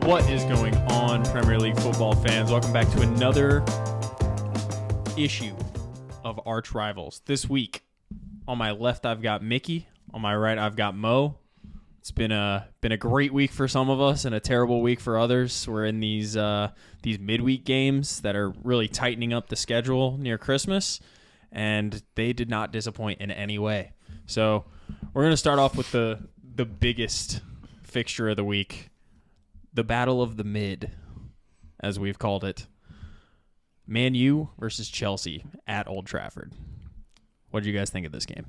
What is going on, Premier League football fans? Welcome back to another issue of Arch Rivals. This week, on my left, I've got Mickey. On my right, I've got Mo. It's been a great week for some of us and a terrible week for others. We're in these midweek games that are really tightening up the schedule near Christmas, and they did not disappoint in any way. So we're going to start off with the biggest fixture of the week, the Battle of the Mid, as we've called it. Man U versus Chelsea at Old Trafford. What did you guys think of this game?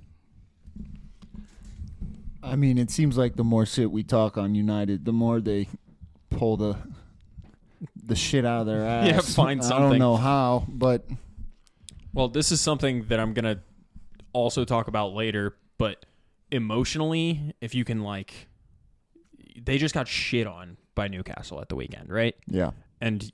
I mean, it seems like the more shit we talk on United, the more they pull the shit out of their ass. Yeah, find something. I don't know how, but... Well, this is something that I'm going to also talk about later, but emotionally, if you can, they just got shit on by Newcastle at the weekend, right? Yeah. And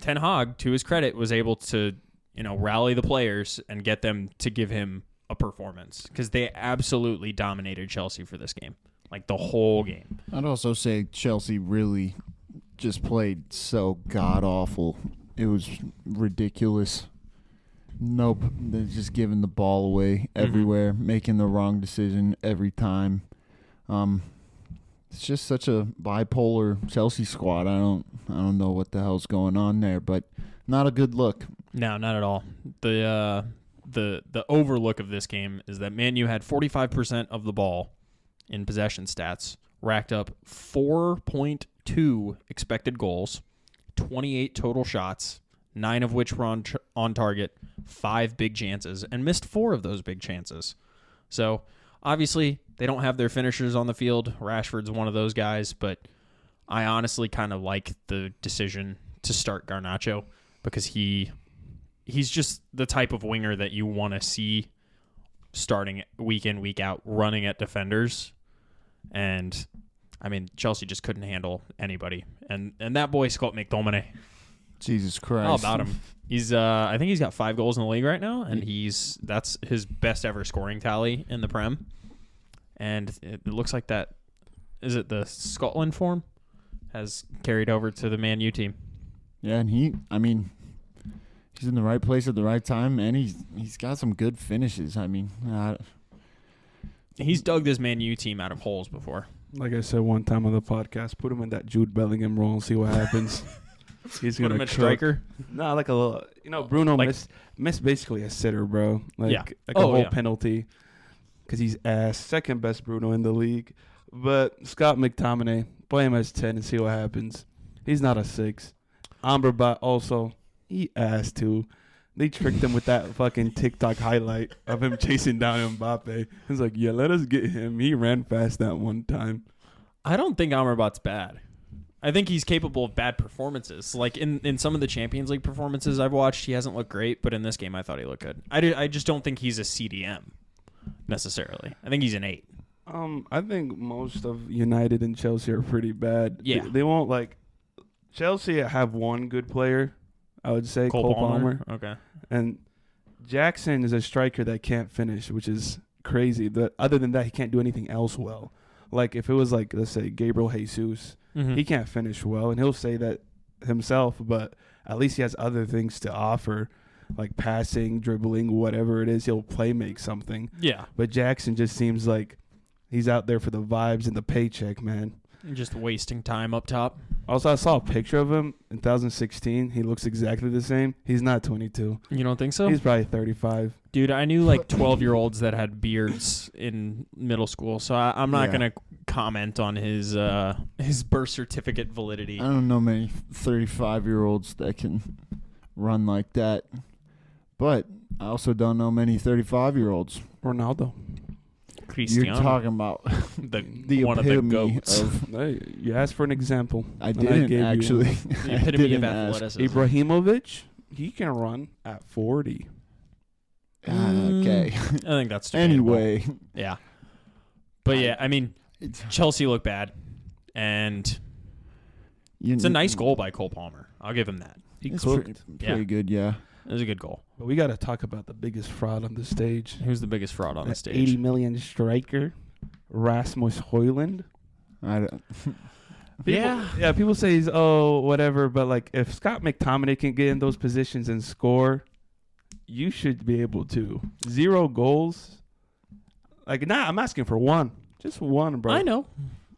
Ten Hag, to his credit, was able to, rally the players and get them to give him a performance because they absolutely dominated Chelsea for this game, like the whole game. I'd also say Chelsea really just played so god-awful. It was ridiculous. Nope, they're just giving the ball away everywhere, making the wrong decision every time. It's just such a bipolar Chelsea squad. I don't know what the hell's going on there, but not a good look. No, not at all. The overlook of this game is that Man U had 45% of the ball in possession stats, racked up 4.2 expected goals, 28 total shots, 9 of which were on target, 5 big chances, and missed 4 of those big chances. So, obviously, they don't have their finishers on the field. Rashford's one of those guys, but I honestly kind of like the decision to start Garnacho because he's just the type of winger that you want to see starting week in, week out, running at defenders. And, I mean, Chelsea just couldn't handle anybody. And that boy, Scott McTominay. Jesus Christ. How about him? He's I think he's got 5 goals in the league right now, and that's his best ever scoring tally in the Prem. And it looks like that, is it the Scotland form, has carried over to the Man U team. Yeah, and he's in the right place at the right time, and he's got some good finishes. I mean, he's dug this Man U team out of holes before. Like I said one time on the podcast, put him in that Jude Bellingham role and see what happens. He's Put him at striker? Nah, like a little. Bruno missed basically a sitter, bro. A whole penalty because he's ass. Second best Bruno in the league. But Scott McTominay, play him as 10 and see what happens. He's not a 6. Amrabat also, he ass too. They tricked him with that fucking TikTok highlight of him chasing down Mbappe. He's like, yeah, let us get him. He ran fast that one time. I don't think Amrabat's bad. I think he's capable of bad performances. Like in some of the Champions League performances I've watched, he hasn't looked great, but in this game I thought he looked good. I just don't think he's a CDM necessarily. I think he's an 8. I think most of United and Chelsea are pretty bad. Yeah. They won't Chelsea have one good player, I would say, Cole Palmer. Okay. And Jackson is a striker that can't finish, which is crazy. But other than that, he can't do anything else well. Like if it was let's say Gabriel Jesus, he can't finish well, and he'll say that himself, but at least he has other things to offer, like passing, dribbling, whatever it is. He'll make something. Yeah. But Jackson just seems like he's out there for the vibes and the paycheck, man. Just wasting time up top. Also, I saw a picture of him in 2016. He looks exactly the same. He's not 22. You don't think so? He's probably 35. Dude, I knew 12-year-olds that had beards in middle school, so I'm not going to comment on his birth certificate validity. I don't know many 35-year-olds that can run like that, but I also don't know many 35-year-olds. Ronaldo. Cristiano. You're talking about the one of the goats. Hey, you asked for an example. I didn't actually. The epitome of athleticism. Ibrahimovic, he can run at 40. Okay. I think that's debatable. Anyway. Yeah. But yeah, I mean, Chelsea look bad, and it's a nice goal by Cole Palmer. I'll give him that. He cooked. Pretty good, yeah. It was a good goal. But we got to talk about the biggest fraud on the stage. Who's the biggest fraud on the stage? 80 million striker, Rasmus Højlund. People say he's whatever, but like if Scott McTominay can get in those positions and score, you should be able to. 0 goals. Like, I'm asking for 1. Just 1, bro. I know.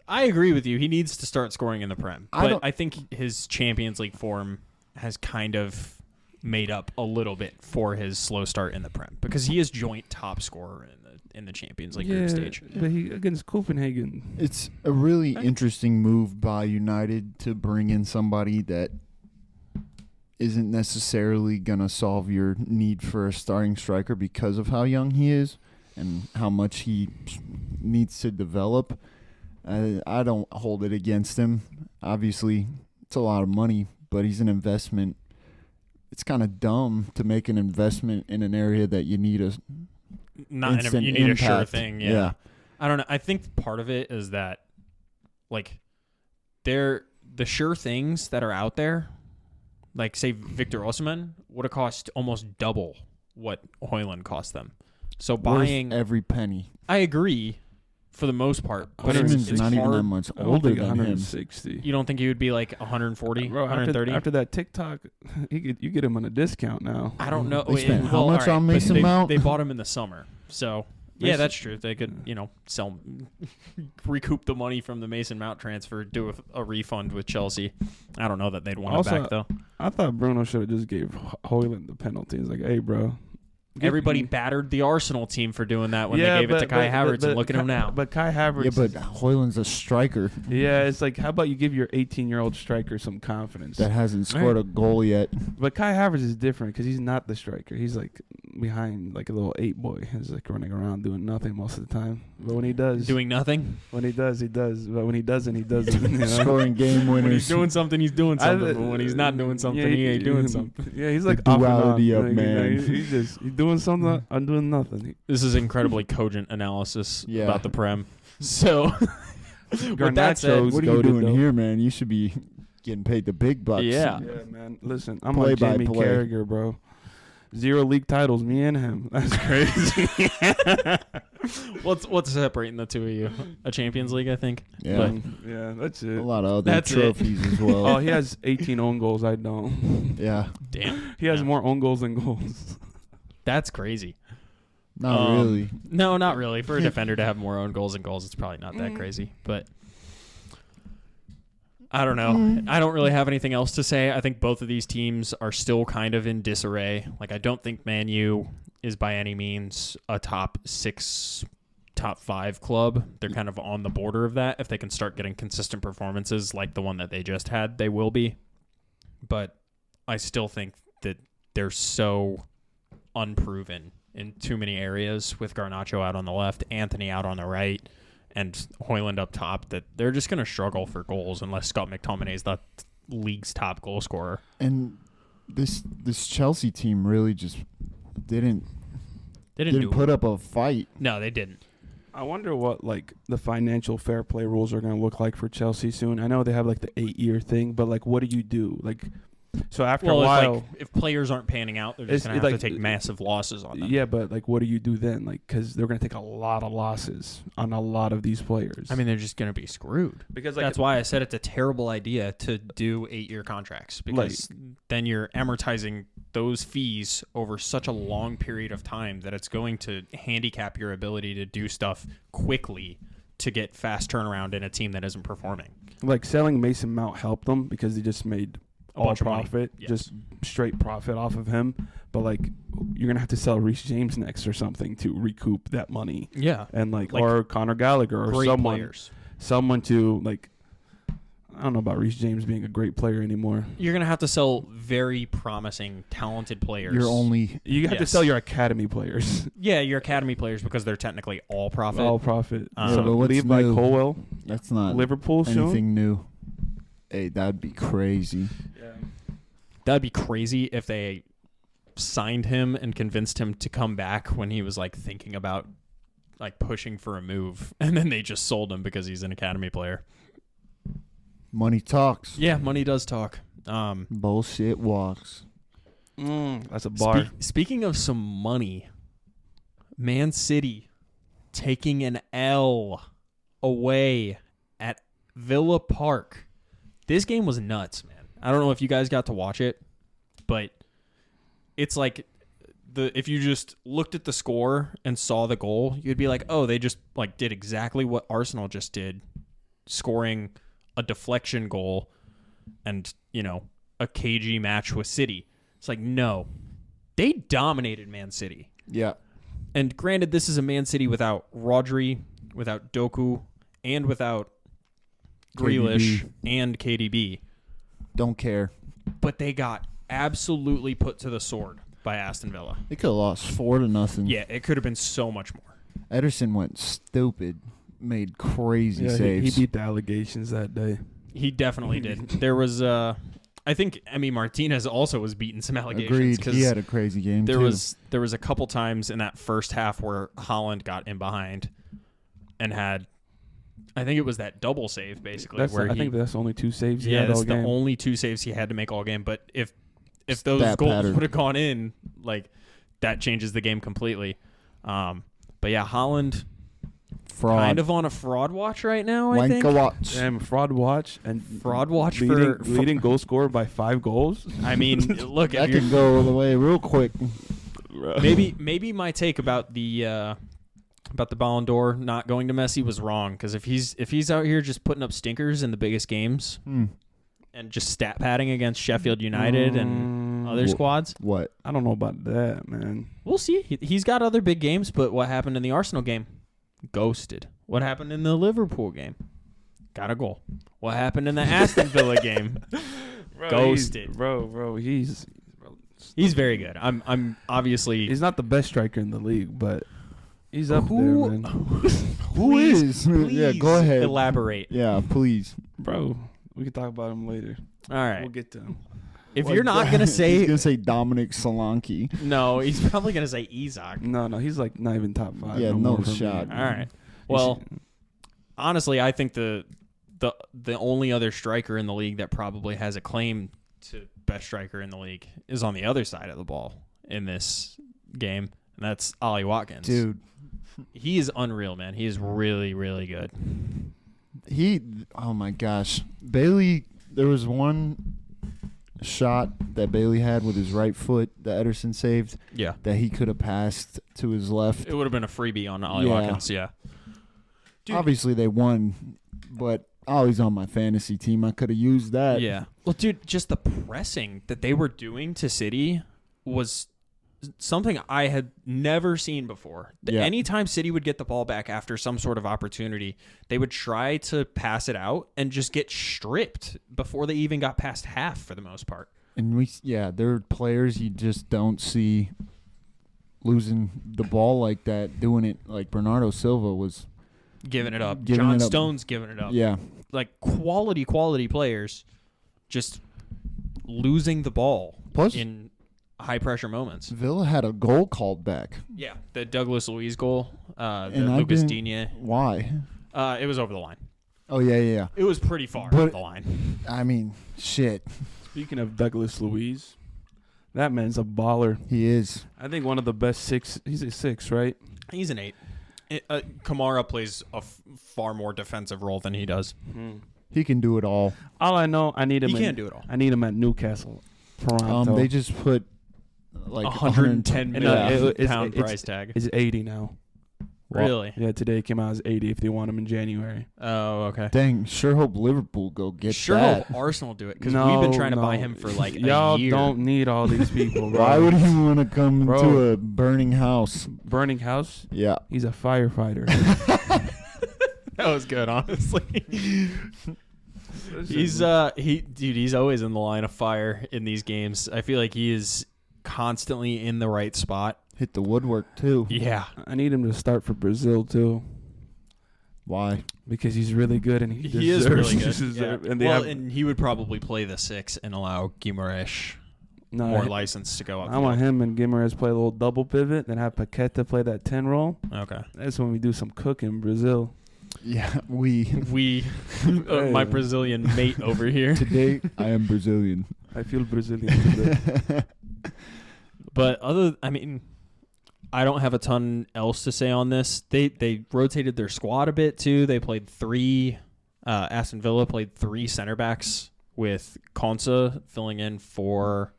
I agree with you. He needs to start scoring in the Prem. But I think his Champions League form has kind of made up a little bit for his slow start in the Prem because he is joint top scorer in the Champions League group stage. But he against Copenhagen. It's a really interesting move by United to bring in somebody that isn't necessarily going to solve your need for a starting striker because of how young he is and how much he needs to develop. I don't hold it against him. Obviously, it's a lot of money, but he's an investment. It's kind of dumb to make an investment in an area that you need a you need a sure thing. Yeah. I don't know. I think part of it is that, like, the sure things that are out there, like, say, Victor Osimhen would have cost almost double what Højlund cost them. So buying every penny. I agree for the most part. But it's not even that much older than 160. him. You don't think he would be like 140, Bro, 130? After that TikTok, you get him on a discount now. I don't know. They spent how much on Mason Mount? They bought him in the summer. So, yeah, that's true. They could, sell, recoup the money from the Mason Mount transfer, do a refund with Chelsea. I don't know that they'd want it back, though. I thought Bruno should have just gave Højlund the penalty. He's like, hey, bro. Everybody battered the Arsenal team for doing that when they gave it to Kai Havertz, and look at him now. But Kai Havertz... Yeah, but Højlund's a striker. Yeah, it's like, how about you give your 18-year-old striker some confidence? That hasn't scored a goal yet. But Kai Havertz is different because he's not the striker. He's like behind like a little 8 boy. He's like running around doing nothing most of the time. But when he does... Doing nothing? When he does, he does. But when he doesn't, he doesn't. You know? Scoring game winners. When he's doing something, he's doing something. But when he's not doing something, he ain't doing something. Yeah, he's like the duality of man. He's doing something. I'm doing nothing. This is incredibly cogent analysis about the Prem. So, with that said, what are you doing here, man? You should be getting paid the big bucks. Yeah, man. Listen, I'm like Jamie Carragher, bro. 0 league titles, me and him. That's crazy. What's separating the two of you? A Champions League, I think. Yeah, yeah, that's it. A lot of other trophies as well. Oh, he has 18 own goals. I don't. Yeah. Damn. He has more own goals than goals. That's crazy. Not really. No, not really. For a defender to have more own goals than goals, it's probably not that crazy. But I don't know. I don't really have anything else to say. I think both of these teams are still kind of in disarray. Like, I don't think Man U is by any means a top 6, top 5 club. They're kind of on the border of that. If they can start getting consistent performances like the one that they just had, they will be. But I still think that they're so unproven in too many areas with Garnacho out on the left, Anthony out on the right, and Højlund up top that they're just going to struggle for goals unless Scott McTominay is the league's top goal scorer. And this Chelsea team really just didn't put up a fight. No, they didn't. I wonder what like the financial fair play rules are going to look like for Chelsea soon. I know they have like the 8-year thing, but like what do you do? Like so after a while, if players aren't panning out, they're just going to have to take massive losses on them. Yeah, but like, what do you do then? Like, because they're going to take a lot of losses on a lot of these players. I mean, they're just going to be screwed. Because like, that's why I said it's a terrible idea to do 8-year contracts because then you're amortizing those fees over such a long period of time that it's going to handicap your ability to do stuff quickly to get fast turnaround in a team that isn't performing. Like selling Mason Mount helped them because they just made all profit, just straight profit off of him. But like, you're gonna have to sell Reece James next or something to recoup that money. Yeah, and like or Conor Gallagher or someone to like. I don't know about Reece James being a great player anymore. You're gonna have to sell very promising, talented players. You have to sell your academy players. Yeah, your academy players because they're technically all profit. All profit. So but what's Levi Colwell. That's not Liverpool anything new. Hey, that'd be crazy. Yeah. That'd be crazy if they signed him and convinced him to come back when he was like thinking about like pushing for a move, and then they just sold him because he's an academy player. Money talks. Yeah, money does talk. Bullshit walks. That's a bar. Speaking of some money, Man City taking an L away at Villa Park. This game was nuts, man. I don't know if you guys got to watch it, but it's like if you just looked at the score and saw the goal, you'd be like, oh, they just like did exactly what Arsenal just did, scoring a deflection goal and, a cagey match with City. It's like, no, they dominated Man City. Yeah. And granted, this is a Man City without Rodri, without Doku, and without Grealish and KDB. Don't care. But they got absolutely put to the sword by Aston Villa. They could have lost 4-0. Yeah, it could have been so much more. Ederson went stupid, made crazy saves. He beat the allegations that day. He definitely did. There was, I think Emi Martinez also was beating some allegations. Agreed. He had a crazy game, there too. There was a couple times in that first half where Haaland got in behind and had, I think it was that double save, basically. I think that's the only 2 saves he had all game. Yeah, that's the only 2 saves he had to make all game. But if those goals would have gone in, like, that changes the game completely. But yeah, Haaland kind of on a fraud watch right now, I think. Watch. Damn, fraud watch. And fraud watch leading goal scorer by 5 goals. I mean, look, that can go the way real quick. Maybe my take about the Ballon d'Or not going to Messi was wrong, because if he's out here just putting up stinkers in the biggest games and just stat padding against Sheffield United and other squads. What? I don't know about that, man. We'll see. He's got other big games, but what happened in the Arsenal game? Ghosted. What happened in the Liverpool game? Got a goal. What happened in the Aston Villa game? Ghosted. He's very good. I'm obviously... He's not the best striker in the league, but he's up there, man. Who is? Yeah, go ahead. Elaborate. Yeah, please. Bro, we can talk about him later. All right. We'll get to him. If you're not going to say... He's going to say Dominic Solanke. No, he's probably going to say Isak. No, he's like not even top 5. Yeah, no shot. All right. Well, honestly, I think the only other striker in the league that probably has a claim to best striker in the league is on the other side of the ball in this game, and that's Ollie Watkins. Dude. He is unreal, man. He is really, really good. Oh my gosh. Bailey, there was one shot that Bailey had with his right foot that Ederson saved. Yeah. That he could have passed to his left. It would have been a freebie on Ollie Watkins, yeah. Dude. Obviously they won, but Ollie's on my fantasy team. I could have used that. Yeah. Well, dude, just the pressing that they were doing to City was something I had never seen before. Yeah. Anytime City would get the ball back after some sort of opportunity, they would try to pass it out and just get stripped before they even got past half for the most part. And there are players you just don't see losing the ball like that, doing it like Bernardo Silva was giving it up. John Stone's giving it up. Yeah. Like quality players just losing the ball in high-pressure moments. Villa had a goal called back. Yeah, the Douglas Luiz goal, the Lucas Digne. Why? It was over the line. Oh, yeah. It was pretty far over the line. I mean, shit. Speaking of Douglas Luiz, that man's a baller. He is. I think one of the best 6. He's a 6, right? He's an 8. Kamara plays a far more defensive role than he does. He can do it all. All I know, I need him. He can't do it all. I need him at Newcastle. Toronto. They just put like 110 million pound price tag. It's 80 now. Really? Yeah, today it came out as 80 if they want him in January. Oh, okay. Dang, sure hope Liverpool go get sure that. Hope Arsenal do it, because we've been trying to buy him for like y'all a year. Don't need all these people, bro. Why would he want to come to a burning house? Burning house? Yeah. He's a firefighter. That was good, honestly. He's always in the line of fire in these games. I feel like he is constantly in the right spot. Hit the woodwork too. Yeah. I need him to start for Brazil too. Why? Because he's really good and he is really good. Yeah. And he would probably play the 6 and allow Guimaraes more license to go up. I want him and Guimaraes play a little double pivot, then have Paqueta play that 10 role. Okay. That's when we do some cooking in Brazil. Yeah, my Brazilian mate over here. Today, I am Brazilian. I feel Brazilian today. But I don't have a ton else to say on this. They rotated their squad a bit too. They played 3. Aston Villa played 3 center backs with Konsa filling in for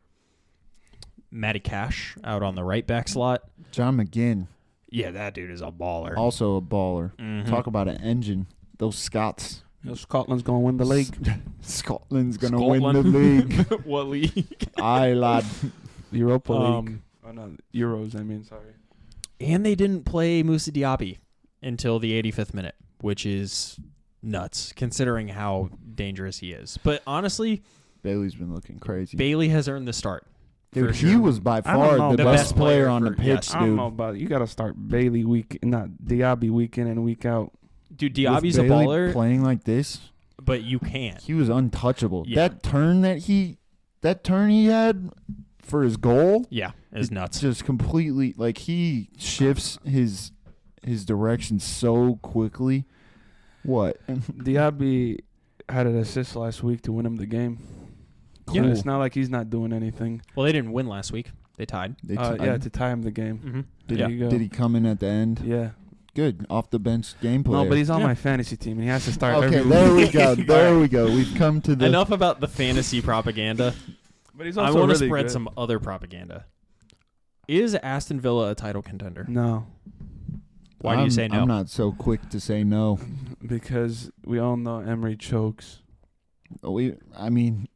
Matty Cash out on the right back slot. John McGinn. Yeah, that dude is a baller. Also a baller. Mm-hmm. Talk about an engine. Those Scots. Scotland's going to win the league. Scotland's going to win the league. What league? Aye, lad. Europa League. Oh, no, Euros, I mean, sorry. And they didn't play Moussa Diaby until the 85th minute, which is nuts, considering how dangerous he is. But honestly, Bailey's been looking crazy. Bailey has earned the start. Dude, he was by far the best player on the pitch, yes. dude. I don't know about it. You got to start Bailey not Diaby week in and week out. Dude, Diaby's a Bailey baller. Playing like this, but you can't. He was untouchable. Yeah. That turn he had for his goal, is nuts. Just completely, like, he shifts his direction so quickly. What? Diaby had an assist last week to win him the game. Cool. It's not like he's not doing anything. Well, they didn't win last week. They tied. To tie him the game. Mm-hmm. Did he come in at the end? Yeah. Good. Off the bench gameplay. No, but he's on my fantasy team, and he has to start okay, every there week. we go. There we go. We've come to the... Enough about the fantasy propaganda. But he's also I want to really spread good. some other propaganda. Is Aston Villa a title contender? No. Why do you say no? I'm not so quick to say no. Because we all know Emery chokes.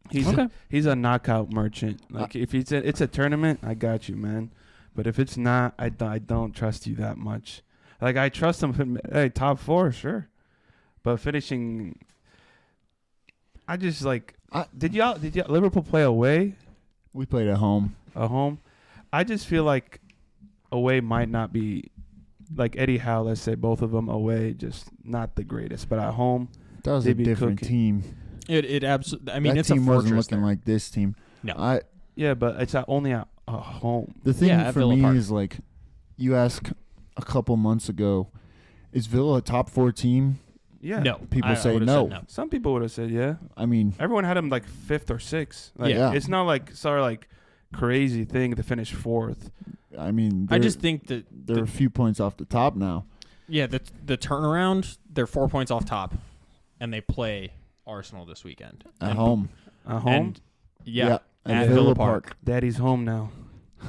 He's a knockout merchant. Like if it's a tournament, I got you, man. But if it's not, I don't trust you that much. Like I trust him. Hey, top 4, sure. But finishing, I just like. Did y'all Liverpool play away? We played at home. At home, I just feel like away might not be like Eddie Howe. Let's say both of them away, just not the greatest. But at home, that was a different team. It absolutely. I mean, that it's team a fortress wasn't looking there. like this team. No. Yeah, but it's only at home. The thing for Villa me Park. is, like, you ask a couple months ago, is Villa a top 4 team? Yeah. No. People say would've no. said no. Some people would have said yeah. I mean, Everyone had him like 5th or 6th. Like, Yeah. It's not like crazy thing to finish 4th. I mean, I just think that they're a few points off the top now. Yeah, the turnaround, they're 4 points off top, and they play Arsenal this weekend. At home. At home? Yeah. At At Villa Park. Daddy's home now.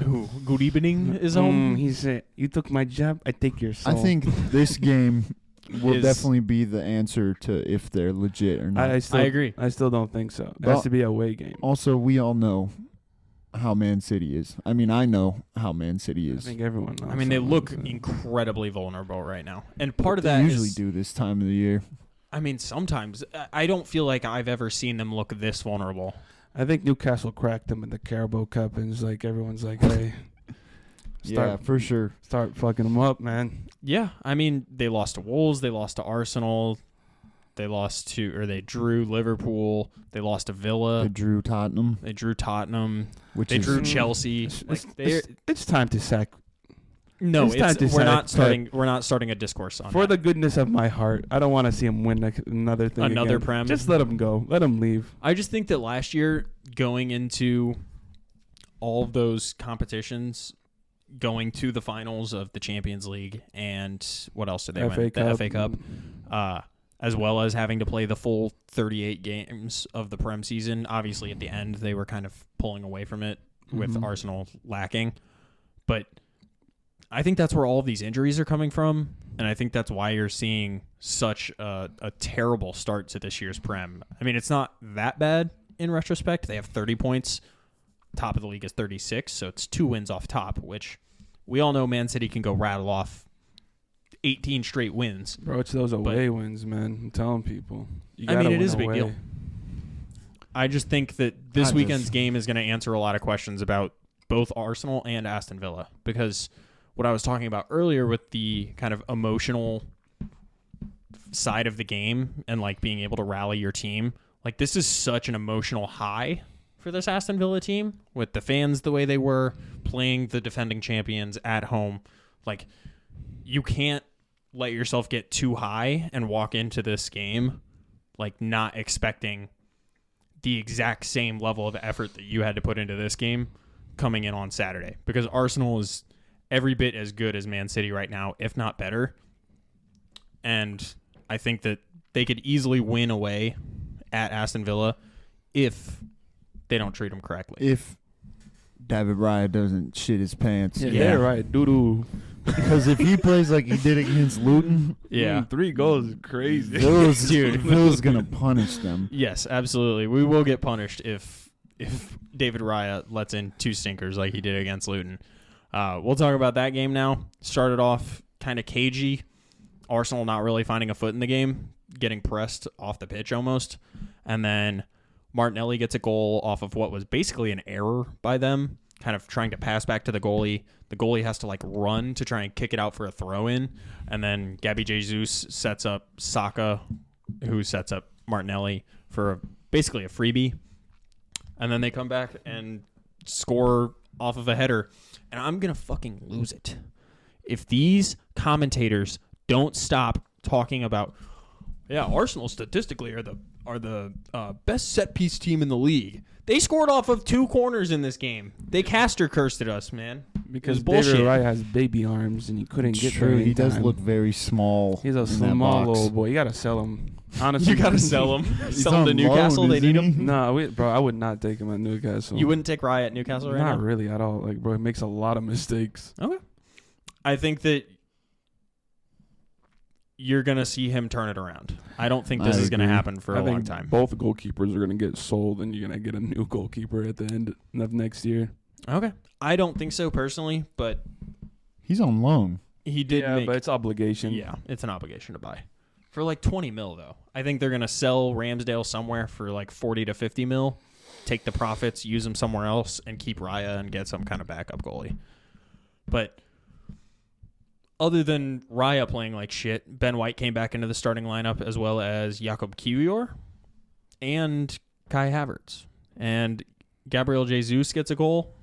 Ooh, good evening is home. He said, you took my job, I take your soul. I think this game will Is- definitely be the answer to if they're legit or not. I agree. I still don't think so. It Well- has to be a away game. Also, we all know how Man City is. I mean, I know how Man City I is. think everyone knows. I mean, they something look like that. incredibly vulnerable right now. And part of They that usually is, do this time of the year. I mean, sometimes I don't feel like I've ever seen them look this vulnerable. I think Newcastle cracked them in the Carabao Cup, and it's like everyone's like, hey, Yeah, for sure. start fucking them up, man. Yeah, I mean, they lost to Wolves, they lost to Arsenal, they drew Liverpool, they lost to Villa, They drew Tottenham, they drew Tottenham, which they is drew Chelsea. It's time to sack. No, it's time to we're not sack starting. We're not starting a discourse on For that. the goodness of my heart, I don't want to see him win another thing. Another again. Prem. Just let him go. Let him leave. I just think that last year, going into all of those competitions, going to the finals of the Champions League, and what else did they win? The FA Cup, as well as having to play the full 38 games of the Prem season. Obviously, at the end, they were kind of pulling away from it with Arsenal lacking, but I think that's where all of these injuries are coming from, and I think that's why you're seeing such a terrible start to this year's Prem. I mean, it's not that bad in retrospect. They have 30 points. Top of the league is 36, so it's 2 wins off top, which we all know Man City can go rattle off 18 straight wins. Bro, it's those away wins, man. I'm telling people. I mean, it is a big deal. I just think that this weekend's game is going to answer a lot of questions about both Arsenal and Aston Villa, because what I was talking about earlier with the kind of emotional side of the game and like being able to rally your team, like this is such an emotional high for this Aston Villa team with the fans the way they were playing the defending champions at home. Like you can't let yourself get too high and walk into this game like not expecting the exact same level of effort that you had to put into this game coming in on Saturday, because Arsenal is every bit as good as Man City right now, if not better. And I think that they could easily win away at Aston Villa, if they don't treat him correctly. If David Raya doesn't shit his pants. Yeah, right. Doo-doo. Because if he plays like he did against Luton, 3 goals is crazy. Phil's going to punish them. Yes, absolutely. We will get punished if David Raya lets in 2 stinkers like he did against Luton. We'll talk about that game now. Started off kind of cagey. Arsenal not really finding a foot in the game, getting pressed off the pitch almost. And then Martinelli gets a goal off of what was basically an error by them, kind of trying to pass back to the goalie. The goalie has to like run to try and kick it out for a throw-in. And then Gabby Jesus sets up Saka, who sets up Martinelli for basically a freebie. And then they come back and score off of a header. And I'm going to fucking lose it. If these commentators don't stop talking about, Arsenal statistically are the best set-piece team in the league. They scored off of 2 corners in this game. They caster cursed at us, man. Because David Raya has baby arms and he couldn't get there. He does look very small. He's a small little boy. You got to sell him. Honestly, you got to sell him. Sell him to Newcastle. Loan, they need him. No, bro, I would not take him at Newcastle. You wouldn't take Raya at Newcastle right now? Not really at all. Like, bro, he makes a lot of mistakes. Okay. I think that you're going to see him turn it around. I don't think this is going to happen for a long time. Both goalkeepers are going to get sold, and you're going to get a new goalkeeper at the end of next year. Okay. I don't think so personally, but he's on loan. He did but it's obligation. Yeah, it's an obligation to buy. For like 20 mil, though. I think they're going to sell Ramsdale somewhere for like 40 to 50 mil, take the profits, use them somewhere else, and keep Raya and get some kind of backup goalie. But other than Raya playing like shit, Ben White came back into the starting lineup, as well as Jakob Kiwior and Kai Havertz. And Gabriel Jesus gets a goal.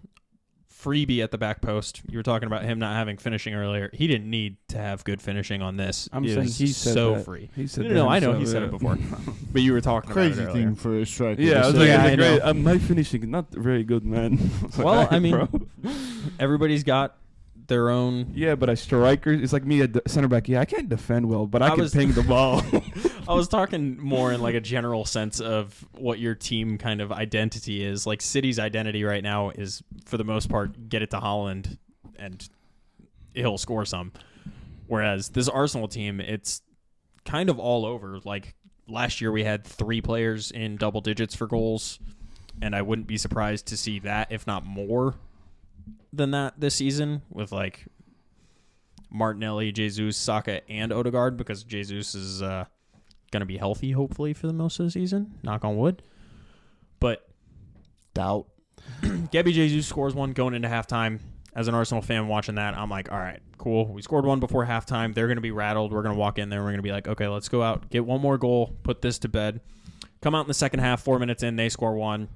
Freebie at the back post. You were talking about him not having finishing earlier. He didn't need to have good finishing on this. I'm saying he said so that. free. He said no, I know he said it before. But you were talking crazy about it earlier. thing for a striker. Yeah, I was like, great. My finishing is not very good, man. Well, I mean, everybody's got their own. Yeah, but a striker, it's like me at center back. Yeah, I can't defend well, but I can ping the ball. I was talking more in like a general sense of what your team kind of identity is. Like City's identity right now is, for the most part, get it to Haaland and he'll score some. Whereas this Arsenal team, it's kind of all over. Like last year we had 3 players in double digits for goals, and I wouldn't be surprised to see that, if not more than that this season, with like Martinelli, Jesus, Saka, and Odegaard, because Jesus is going to be healthy, hopefully, for the most of the season. Knock on wood. But doubt. Gabby Jesus scores one going into halftime. As an Arsenal fan watching that, I'm like, all right, cool. We scored one before halftime. They're going to be rattled. We're going to walk in there. And we're going to be like, okay, let's go out, get one more goal, put this to bed. Come out in the second half, 4 minutes in, they score one.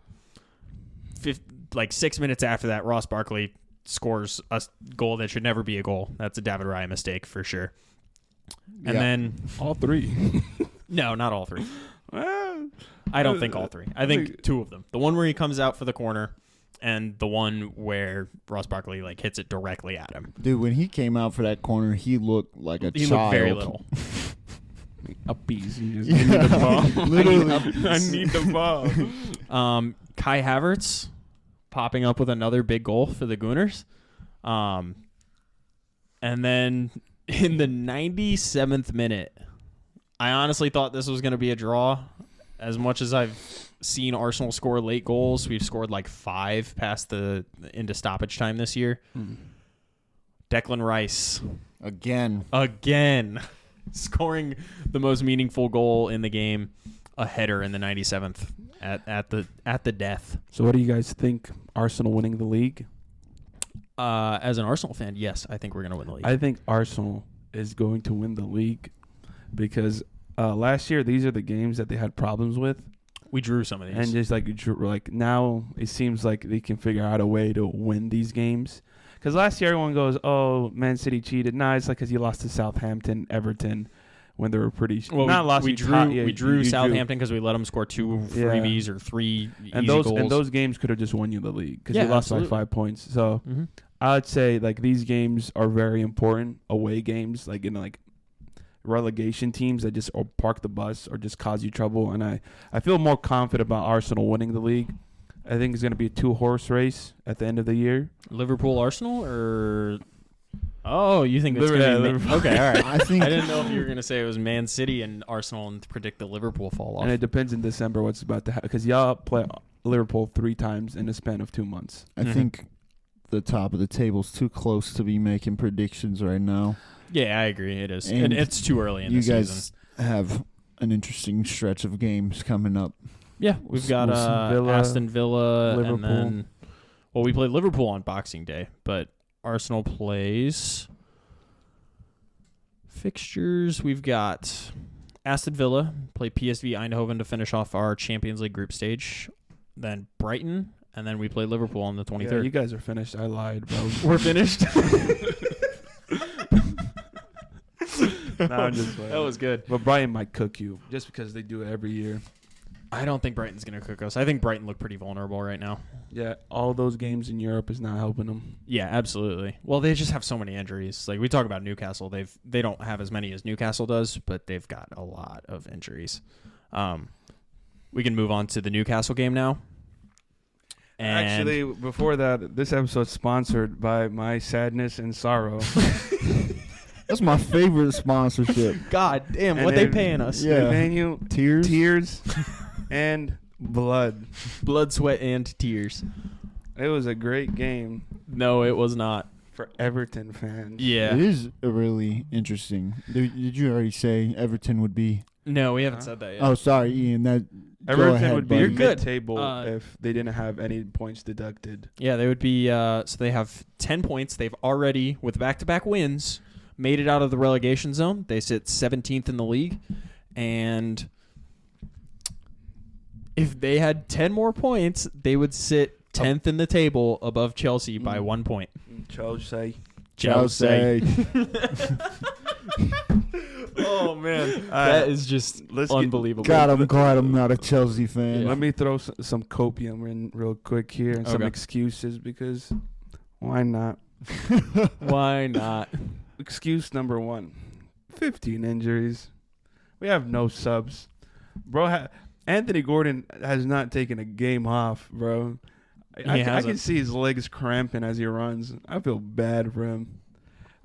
6 minutes after that, Ross Barkley scores a goal that should never be a goal. That's a David Raya mistake for sure. And then all 3. No, not all 3. I don't think all 3. I think 2 of them. The one where he comes out for the corner, and the one where Ross Barkley like hits it directly at him. Dude, when he came out for that corner, he looked like a child. He looked very little. Uppies. You just need the ball. Literally. I need the ball. Kai Havertz popping up with another big goal for the Gooners. And then in the 97th minute, I honestly thought this was going to be a draw. As much as I've seen Arsenal score late goals, we've scored like 5 past into stoppage time this year. Declan Rice. Again. Scoring the most meaningful goal in the game. A header in the 97th at the death. So what do you guys think? Arsenal winning the league? As an Arsenal fan, yes, I think we're going to win the league. I think Arsenal is going to win the league because last year these are the games that they had problems with. We drew some of these. And just like now it seems like they can figure out a way to win these games. Because last year everyone goes, oh, Man City cheated. Nah, it's like because you lost to Southampton, Everton, when they were pretty we drew Southampton because we let them score 2 freebies or 3 easy goals. And those games could have just won you the league because you lost by 5 points. So I would say like these games are very important, away games, like in like relegation teams that just park the bus or just cause you trouble. And I feel more confident about Arsenal winning the league. I think it's going to be a 2-horse race at the end of the year. Liverpool, Arsenal, or you think it's going to be Liverpool? Okay, all right. I think I didn't know if you were going to say it was Man City and Arsenal and predict the Liverpool fall off. And it depends in December what's about to happen because y'all play Liverpool 3 times in the span of 2 months. I think the top of the table's too close to be making predictions right now. Yeah, I agree. It is. And it's too early in the you guys season. have an interesting stretch of games coming up. Yeah, we've got Aston Villa, Liverpool. and then we played Liverpool on Boxing Day, but Arsenal plays fixtures. We've got Aston Villa play PSV Eindhoven to finish off our Champions League group stage, then Brighton, and then we play Liverpool on the 23rd. Yeah, you guys are finished. I lied, bro. We're finished. Nah, I'm just playing. That was good. But Brighton might cook you just because they do it every year. I don't think Brighton's going to cook us. I think Brighton look pretty vulnerable right now. Yeah, all those games in Europe is not helping them. Yeah, absolutely. Well, they just have so many injuries. Like we talk about Newcastle, they don't have as many as Newcastle does, but they've got a lot of injuries. We can move on to the Newcastle game now. And Actually, before that, this episode's sponsored by My Sadness and Sorrow. That's my favorite sponsorship. God damn, And what they then- paying us? Yeah. They're paying you Tears? and blood. Blood, sweat, and tears. It was a great game No, it was not. for Everton fans. Yeah. It is a really interesting. Did you already say Everton would be? No, we haven't said that yet. Oh, sorry, Ian. Go Everton ahead, would be buddy. You're good. mid-table if they didn't have any points deducted. Yeah, they would be. So they have 10 points. They've already, with back-to-back wins, made it out of the relegation zone. They sit 17th in the league, and if they had 10 more points, they would sit 10th in the table above Chelsea by 1 point. Chelsea. Oh man, that is just unbelievable. God, I'm glad I'm not a Chelsea fan. Yeah. Let me throw some copium in real quick here and some Okay. excuses because why not? Why not? Excuse number 1, 15 injuries. We have no subs. Bro, Anthony Gordon has not taken a game off, bro. I can hasn't. see his legs cramping as he runs. I feel bad for him.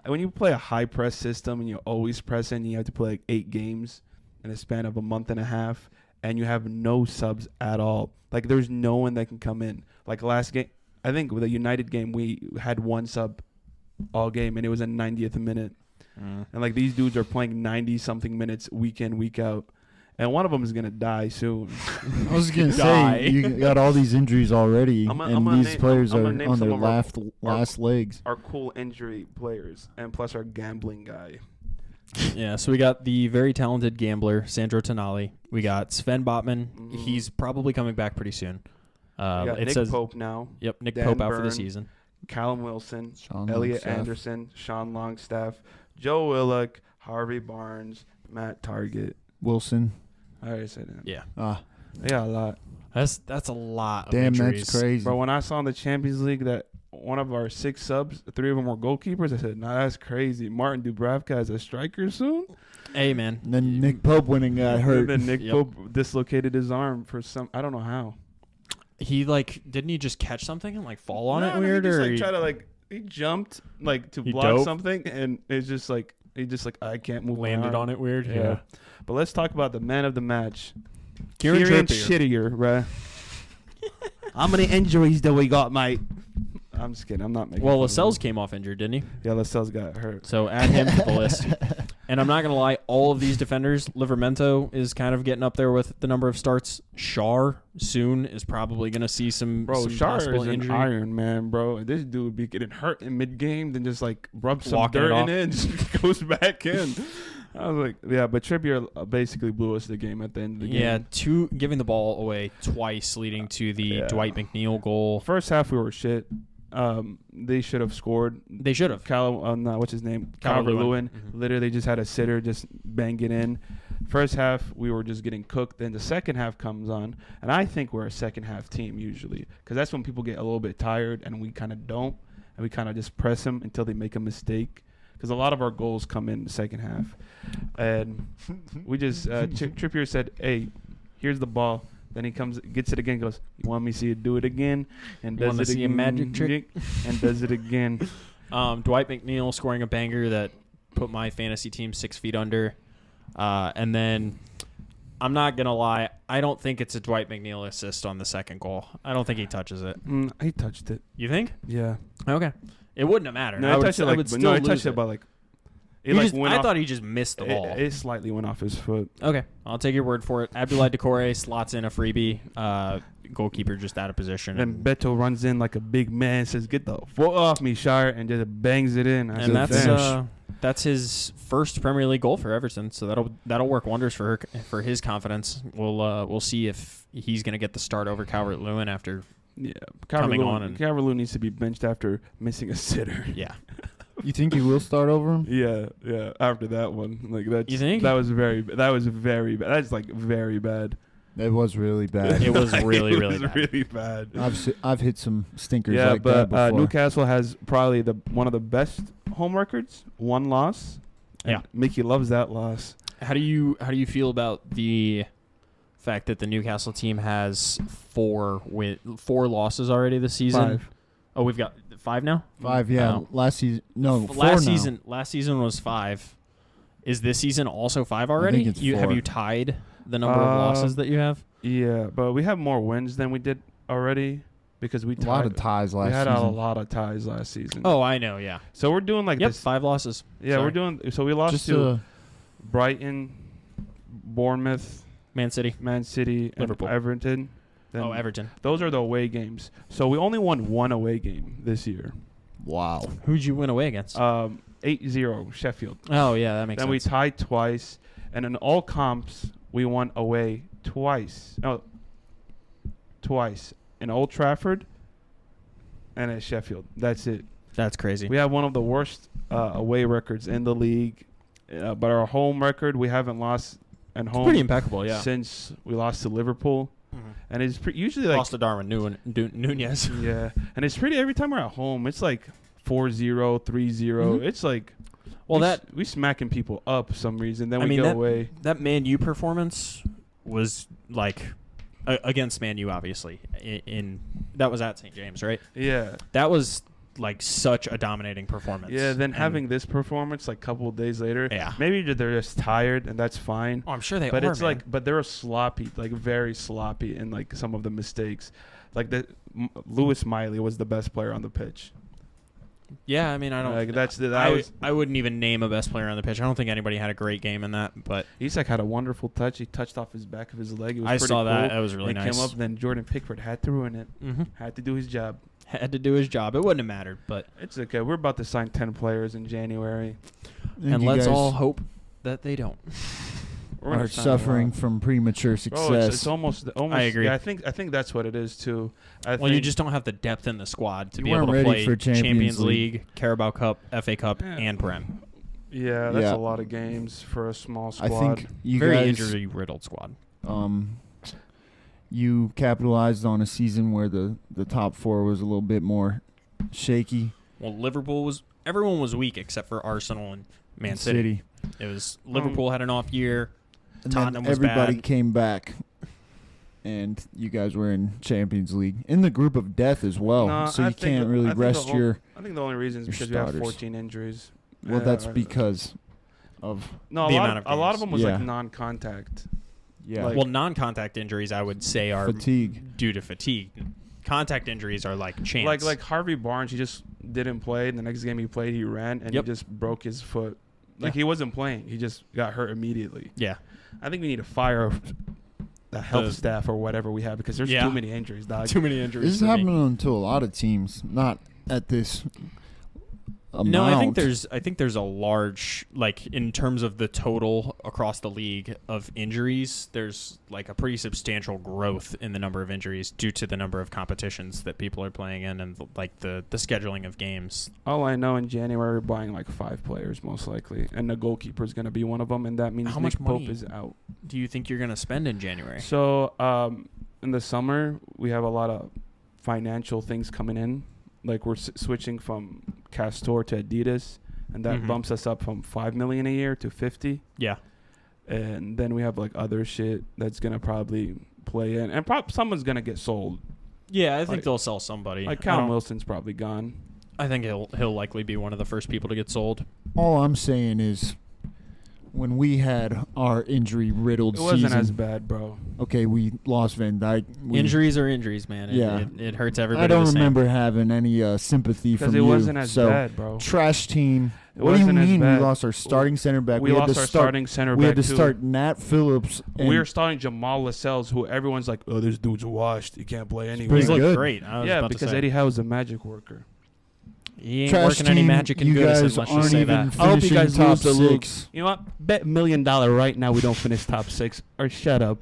When you play a high press system and you're always pressing, you have to play like 8 games in a span of a month and a half, and you have no subs at all. Like there's no one that can come in. Like last game, I think with the United game, we had 1 sub all game, and it was a 90th minute. And like these dudes are playing 90-something minutes week in, week out. And one of them is going to die soon. I was going to say, you got all these injuries already, and these players are on their last legs. Our cool injury players, and plus our gambling guy. Yeah, so we got the very talented gambler, Sandro Tonali. We got Sven Botman. Mm-hmm. He's probably coming back pretty soon. We got Nick Pope now. Yep, Nick Dan Pope out for the Burn, season. Callum Wilson, Sean Elliot Longstaff. Anderson, Sean Longstaff, Joe Willock, Harvey Barnes, Matt Target. Wilson. I already said that. Yeah. Yeah, a lot. That's a lot of Damn, injuries. that's crazy. But when I saw in the Champions League that one of our 6 subs, 3 of them were goalkeepers, I said, nah, that's crazy. Martin Dubravka as a striker soon? Hey, man. And then Nick Pope went and got hurt. And then Nick Pope dislocated his arm for I don't know how. He, didn't he just catch something and, fall on it No, weird? he just, or tried to, he jumped, to He block dove? something, and it's just, he just, I can't move my landed arm. on it weird? Yeah. But let's talk about the man of the match. Kieran Trippier. Shittier, bruh. How many injuries do we got, mate? I'm just kidding. I'm not making Well, fun of Lascelles him. came off injured, didn't he? Yeah, Lascelles got hurt. So add him to the list. And I'm not going to lie, all of these defenders, Livramento is kind of getting up there with the number of starts. Shar soon is probably going to see some Shar possible is an injury. Iron Man, bro. This dude would be getting hurt in mid-game, then just, rub some Walking dirt it in off. it and just goes back in. I was like, yeah, but Trippier basically blew us the game at the end of the game. Yeah, giving the ball away twice, leading to the Dwight McNeil goal. First half, we were shit. They should have scored. They should have. What's his name? Calvert-Lewin. Calvert-Lewin. Literally just had a sitter just bang it in. First half, we were just getting cooked. Then the second half comes on. And I think we're a second half team usually. Because that's when people get a little bit tired and we kind of don't. And we kind of just press them until they make a mistake. because a lot of our goals come in the second half. And we just Trippier said, "Hey, here's the ball." Then he gets it again, goes, "You want me to see it do it again?" And does it again. A magic trick? And does it again. Dwight McNeil scoring a banger that put my fantasy team 6 feet under. And then I'm not going to lie, I don't think it's a Dwight McNeil assist on the second goal. I don't think he touches it. He touched it. You think? Yeah. Okay. It wouldn't have mattered. No, I touched it by like... I thought he just missed the ball. It slightly went off his foot. Okay, I'll take your word for it. Abdoulaye Doucouré slots in a freebie. Goalkeeper just out of position. Then Beto runs in like a big man, says, "Get the foot off me, Shire," and just bangs it in. And that's his first Premier League goal for Everton. So that'll work wonders for his confidence. We'll see if he's going to get the start over Calvert-Lewin after coming on. And Calvert-Lewin needs to be benched after missing a sitter. Yeah. You think he will start over him? Yeah. After that one, like that. You think that was very bad. That's like very bad. It was really bad. It was really bad. Really bad. I've hit some stinkers like that before. Yeah, but Newcastle has probably one of the best home records. 1 loss. Yeah, Mickey loves that loss. How do you feel about the fact that the Newcastle team has 4 losses already this season? 5. Oh, we've got 5 now? 5, yeah. No. Last season, no, 4 Last season was 5. Is this season also 5 already? I think it's 4. Have you tied the number of losses that you have? Yeah, but we have more wins than we did already because we tied. A lot of ties last season. We had a lot of ties last season. Oh, I know, yeah. So we're doing like this. 5 losses. Yeah, Sorry. we're doing. So we lost to Brighton, Bournemouth, Man City, Liverpool, and Everton. Then Everton. Those are the away games. So we only won 1 away game this year. Wow. Who'd you win away against? 8-0 Sheffield. Oh, yeah, that makes sense. Then we tied twice. And in all comps, we won away twice. No, twice. In Old Trafford and at Sheffield. That's it. That's crazy. We have one of the worst away records in the league. But our home record, we haven't lost at home. It's pretty impeccable, yeah. Since we lost to Liverpool. Mm-hmm. And it's usually like... Lost to Darwin Nunez. Yeah. And it's pretty... Every time we're at home, it's like 4-0, 3-0. Mm-hmm. It's like... Well, we smacking people up for some reason. Then we go away. That Man U performance was like against Man U, obviously. That was at St. James, right? Yeah. That was like such a dominating performance. Yeah. Then having this performance like a couple of days later. Yeah. Maybe they're just tired, and that's fine. Oh, I'm sure they are. But it's man. but they're sloppy, like very sloppy in like some of the mistakes. Like Lewis Miley was the best player on the pitch. Yeah, I mean, I don't. I wouldn't even name a best player on the pitch. I don't think anybody had a great game in that, but Isak had a wonderful touch. He touched off his back of his leg. It was I saw cool. that. That was really nice. Came up, then Jordan Pickford had to ruin it. Mm-hmm. Had to do his job. Had to do his job. It wouldn't have mattered, but it's okay. We're about to sign 10 players in January, and let's all hope that they don't. Are suffering from premature success. Bro, it's almost. I agree. Yeah, I think that's what it is too. You just don't have the depth in the squad to be able to ready play for Champions League, Carabao Cup, FA Cup, and Prem. Yeah, that's a lot of games for a small squad. I think very injury riddled squad. You capitalized on a season where the top 4 was a little bit more shaky. Well, everyone was weak except for Arsenal and Man City. It was Liverpool had an off year. And Tottenham was everybody bad. came back, and you guys were in Champions League in the group of death as well. So you can't really rest your. I think the only reason is because we have 14 injuries. Well, that's because of a lot of them was like non-contact. Yeah. Non-contact injuries I would say are fatigue due to fatigue. Contact injuries are like chance. Like Harvey Barnes, he just didn't play. And the next game he played, he ran and he just broke his foot. Like he wasn't playing. He just got hurt immediately. Yeah. I think we need to fire the health staff or whatever we have because there's too many injuries, dog. Too many injuries. This is happening to a lot of teams, not at this amount. No, I think there's a large, like in terms of the total across the league of injuries, there's like a pretty substantial growth in the number of injuries due to the number of competitions that people are playing in and like the scheduling of games. All I know in January we're buying like 5 players most likely, and the goalkeeper is going to be one of them, and that means How Nick much Pope money is out. Do you think you're going to spend in January? So in the summer we have a lot of financial things coming in. Like we're switching from Castor to Adidas. and that bumps us up from $5 million a year to 50. Yeah. And then we have like other shit that's gonna probably play in, and someone's gonna get sold. Yeah, I think they'll sell somebody. Like Callum Wilson's probably gone. I think he'll likely be one of the first people to get sold. All I'm saying is, when we had our injury-riddled season... It wasn't as bad, bro. Okay, we lost Van Dijk. Injuries are injuries, man. It hurts everybody. I don't remember having any sympathy from you. Because it wasn't as bad, bro. Trash team. What do you mean we lost our starting center back? We lost our starting center back, We had to start Nat Phillips. We were starting Jamal Lascelles, who everyone's like, oh, this dude's washed. He can't play anywhere. He's looked great. Yeah, because Eddie Howe's a magic worker. He ain't working any magic in Goodison, let's just say that. I hope you guys lose the league. You know what? Bet $1 million right now we don't finish top 6. Or shut up.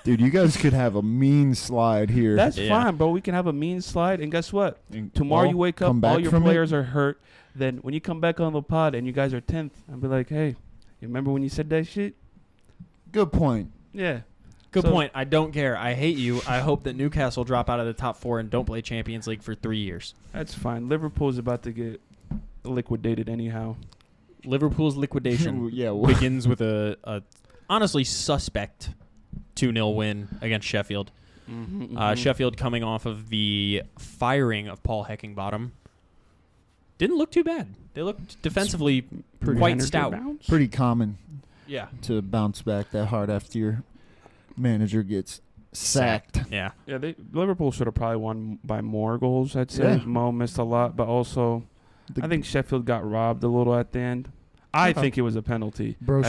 Dude, you guys could have a mean slide here. That's fine, bro. We can have a mean slide. And guess what? Tomorrow you wake up, all your players are hurt. Then when you come back on the pod and you guys are 10th, I'll be like, hey, you remember when you said that shit? Good point. Yeah. Good point. I don't care. I hate you. I hope that Newcastle drop out of the top 4 and don't play Champions League for 3 years. That's fine. Liverpool's about to get liquidated anyhow. Liverpool's liquidation begins with a honestly suspect 2-0 win against Sheffield. Sheffield coming off of the firing of Paul Heckingbottom. Didn't look too bad. They looked defensively quite stout. Pretty common to bounce back that hard after your manager gets sacked. Yeah. Liverpool should have probably won by more goals, I'd say. Yeah. Mo missed a lot, but also I think Sheffield got robbed a little at the end. I think it was a penalty. Bro,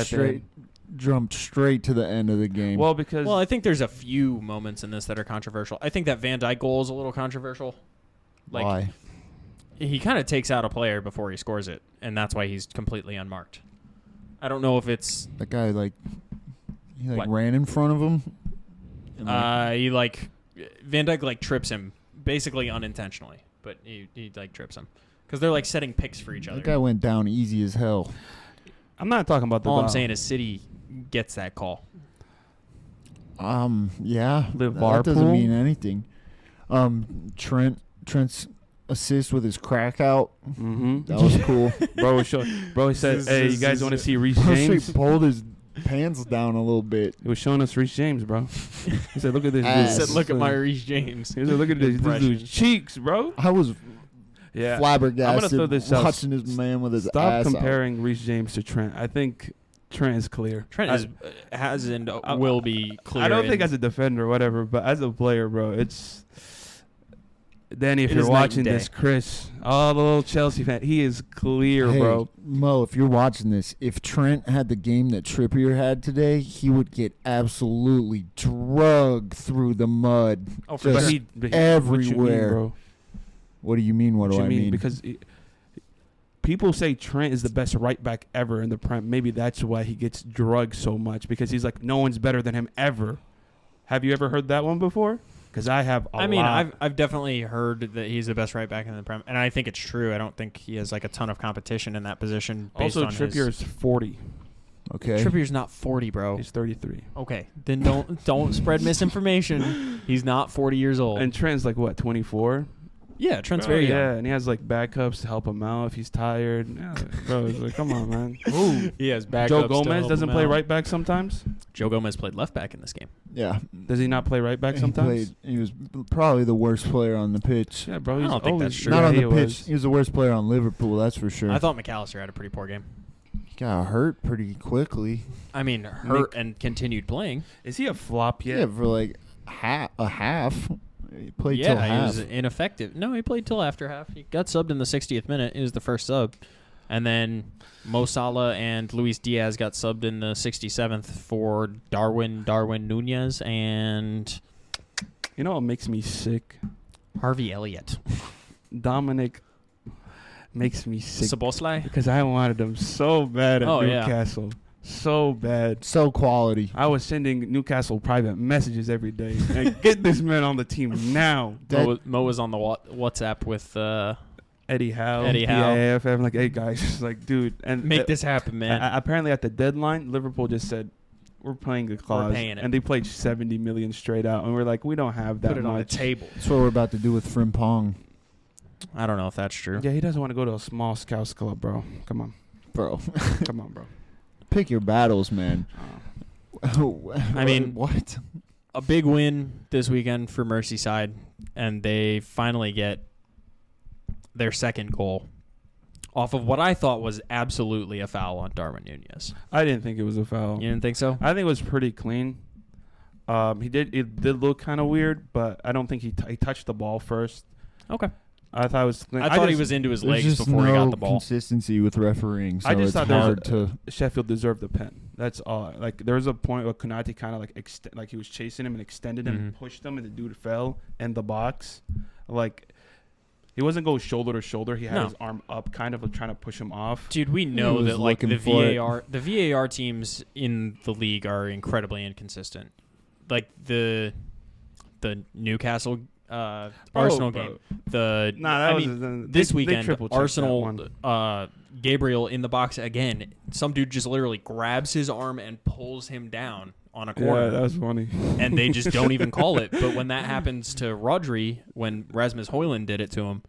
jumped straight to the end of the game. Well, because I think there's a few moments in this that are controversial. I think that Van Dijk goal is a little controversial. Why? He kind of takes out a player before he scores it, and that's why he's completely unmarked. I don't know if it's... That guy, ran in front of him? Van Dijk, trips him, basically unintentionally, but he trips him. Because they're, setting picks for each other. That guy went down easy as hell. I'm not talking about the All I'm saying is City gets that call. Yeah. Liverpool. That doesn't mean anything. Trent's assist with his crack out. That was cool. Bro, he said, hey, you guys want to see Reece James? He pulled his pants down a little bit. He was showing us Reece James, bro. He said, look at this. He said, look at my Reece James. He said, look at this dude's cheeks, bro. I was flabbergasted watching this man with his ass Stop comparing Reece James to Trent. I think Trent is clear. Trent has and will be clear. I don't think as a defender or whatever, but as a player, bro, it's... Danny, if you're watching this, Chris, the little Chelsea fan, he is clear, bro. Mo, if you're watching this, if Trent had the game that Trippier had today, he would get absolutely drugged through the mud. Oh, just everywhere. What do you mean, bro? What do you mean? Because people say Trent is the best right back ever in the Prem. Maybe that's why he gets drugged so much, because he's like, no one's better than him ever. Have you ever heard that one before? Because I have a lot. I've definitely heard that he's the best right back in the Prem, and I think it's true. I don't think he has a ton of competition in that position. Also, Trippier is 40. Okay. Trippier's not 40, bro. He's 33. Okay, then don't spread misinformation. He's not 40 years old. And Trent's 24? Yeah, Trent's very young. Yeah, and he has backups to help him out if he's tired. Yeah, bro, it's come on, man. Ooh, he has backups. Joe Gomez doesn't play right back sometimes. Joe Gomez played left back in this game. Yeah. Does he not play right back sometimes? He was probably the worst player on the pitch. Yeah, bro. I don't think that's true. Not on the pitch. He was the worst player on Liverpool, that's for sure. I thought McAllister had a pretty poor game. He got hurt pretty quickly. I mean, hurt and continued playing. Is he a flop yet? Yeah, for a half. He played till half. Yeah, he was ineffective. No, he played till after half. He got subbed in the 60th minute. He was the first sub. And then Mo Salah and Luis Diaz got subbed in the 67th for Darwin Nunez and... You know what makes me sick? Harvey Elliott. Dominic makes me sick. Szoboszlai? Because I wanted him so bad at Newcastle. Yeah. So bad. So quality. I was sending Newcastle private messages every day. And get this man on the team now. Mo was on the WhatsApp with Eddie Howe. PIF. I'm like, hey, guys. Dude. And make this happen, man. Apparently at the deadline, Liverpool just said, we're playing a clause. We're paying it. And they played $70 million straight out. And we're like, we don't have that much. Put it on the table. That's what we're about to do with Frimpong. I don't know if that's true. Yeah, he doesn't want to go to a small scouts club, bro. Come on. Bro. Come on, bro. Pick your battles, man. I mean, what? A big win this weekend for Merseyside, and they finally get their second goal off of what I thought was absolutely a foul on Darwin Nunez. I didn't think it was a foul. You didn't think so? I think it was pretty clean. It did look kind of weird, but I don't think he touched the ball first. Okay. I thought it was clean. I thought he was into his legs before he got the ball. Consistency with refereeing, so I just it's thought hard to. Sheffield deserved the pen. That's all. Like there was a point where Konate kind of like he was chasing him and extended him, and pushed him, and the dude fell in the box. Like he wasn't going shoulder to shoulder. He had his arm up, kind of trying to push him off. Dude, we know that like the VAR teams in the league are incredibly inconsistent. Like the Newcastle Arsenal game. This weekend Arsenal Gabriel in the box again. Some dude just literally grabs his arm and pulls him down on a corner. Yeah, that was funny. And they just don't even call it. But when that happens to Rodri, when Rasmus Højlund did it to him,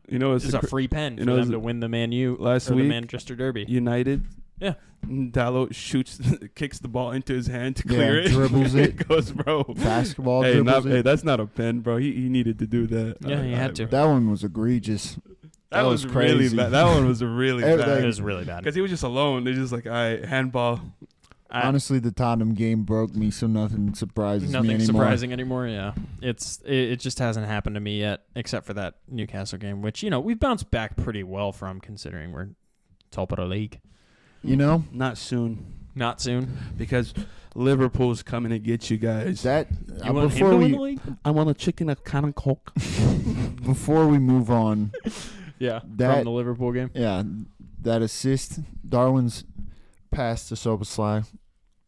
it's a free pen for them to win the the Manchester Derby. United. Yeah. Dalot kicks the ball into his hand to clear it. Dribbles it. It goes, bro. Basketball dribbles it. Hey, that's not a pen, bro. He needed to do that. Yeah, he had to. That one was egregious. That was crazy. Really bad. That one was really bad. It was really bad. Because he was just alone. They're just like, all right, handball. Honestly, the Tottenham game broke me, so nothing surprises me anymore. Nothing surprising anymore, yeah. It just hasn't happened to me yet, except for that Newcastle game, which, we've bounced back pretty well from, considering we're top of the league. Not soon. Not soon. Because Liverpool's coming to get you guys. You want him to win the league? I want a chicken, a can of Coke. Before we move on. Yeah, from the Liverpool game. Yeah, that assist, Darwin's pass to Szoboszlai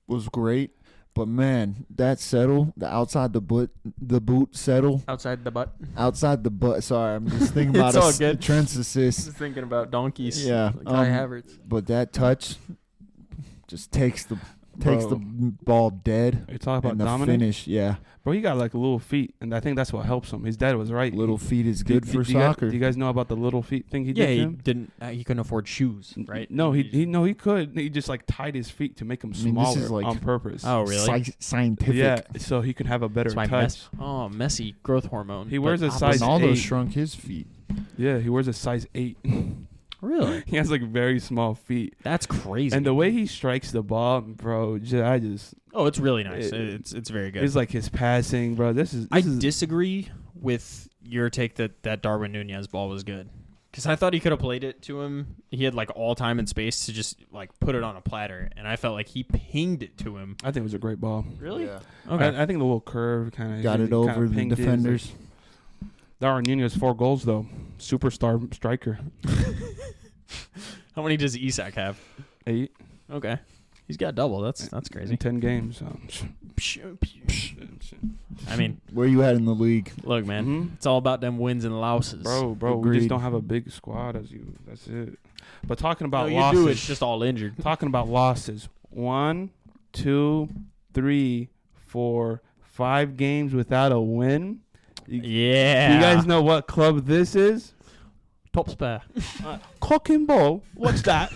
was great. But, man, that settle, the outside the boot settle. Outside the butt. Outside the butt. Sorry, I'm just thinking about Trent's assist. Just thinking about donkeys. Yeah. Kai Havertz. But that touch just takes the ball dead. You talking about the dominant? Finish, yeah. Bro, he got like little feet, and I think that's what helps him. His dad was right. Little feet is good for soccer. Do you guys know about the little feet thing he did? Yeah, he didn't. He couldn't afford shoes, right? No, he could. He just like tied his feet to make them smaller this is like on purpose. Oh, really? Scientific. Yeah, so he could have a better touch. Messy growth hormone. He wears a size 8. Ronaldo shrunk his feet. Yeah, he wears a size 8. Really? He has like very small feet. That's crazy. And the way he strikes the ball, bro, it's really nice. It's very good. It's like his passing, bro. I disagree with your take that Darwin Nunez ball was good. Because I thought he could have played it to him. He had like all time and space to just like put it on a platter, and I felt like he pinged it to him. I think it was a great ball. Really? Yeah. Okay. I think the little curve kind of got it over the defenders. Darwin Nunez 4 goals though, superstar striker. How many does Isak have? 8. Okay, he's got double. That's crazy. In 10 games. I mean, where you at in the league? Look, man, it's all about them wins and losses. Bro, Agreed. we just don't have a big squad as you. That's it. But talking about you losses, do. It's just all injured. Talking about losses. 1, 2, 3, 4, 5 games without a win. Yeah. You guys know what club this is? Top spare. Cock and ball. What's that?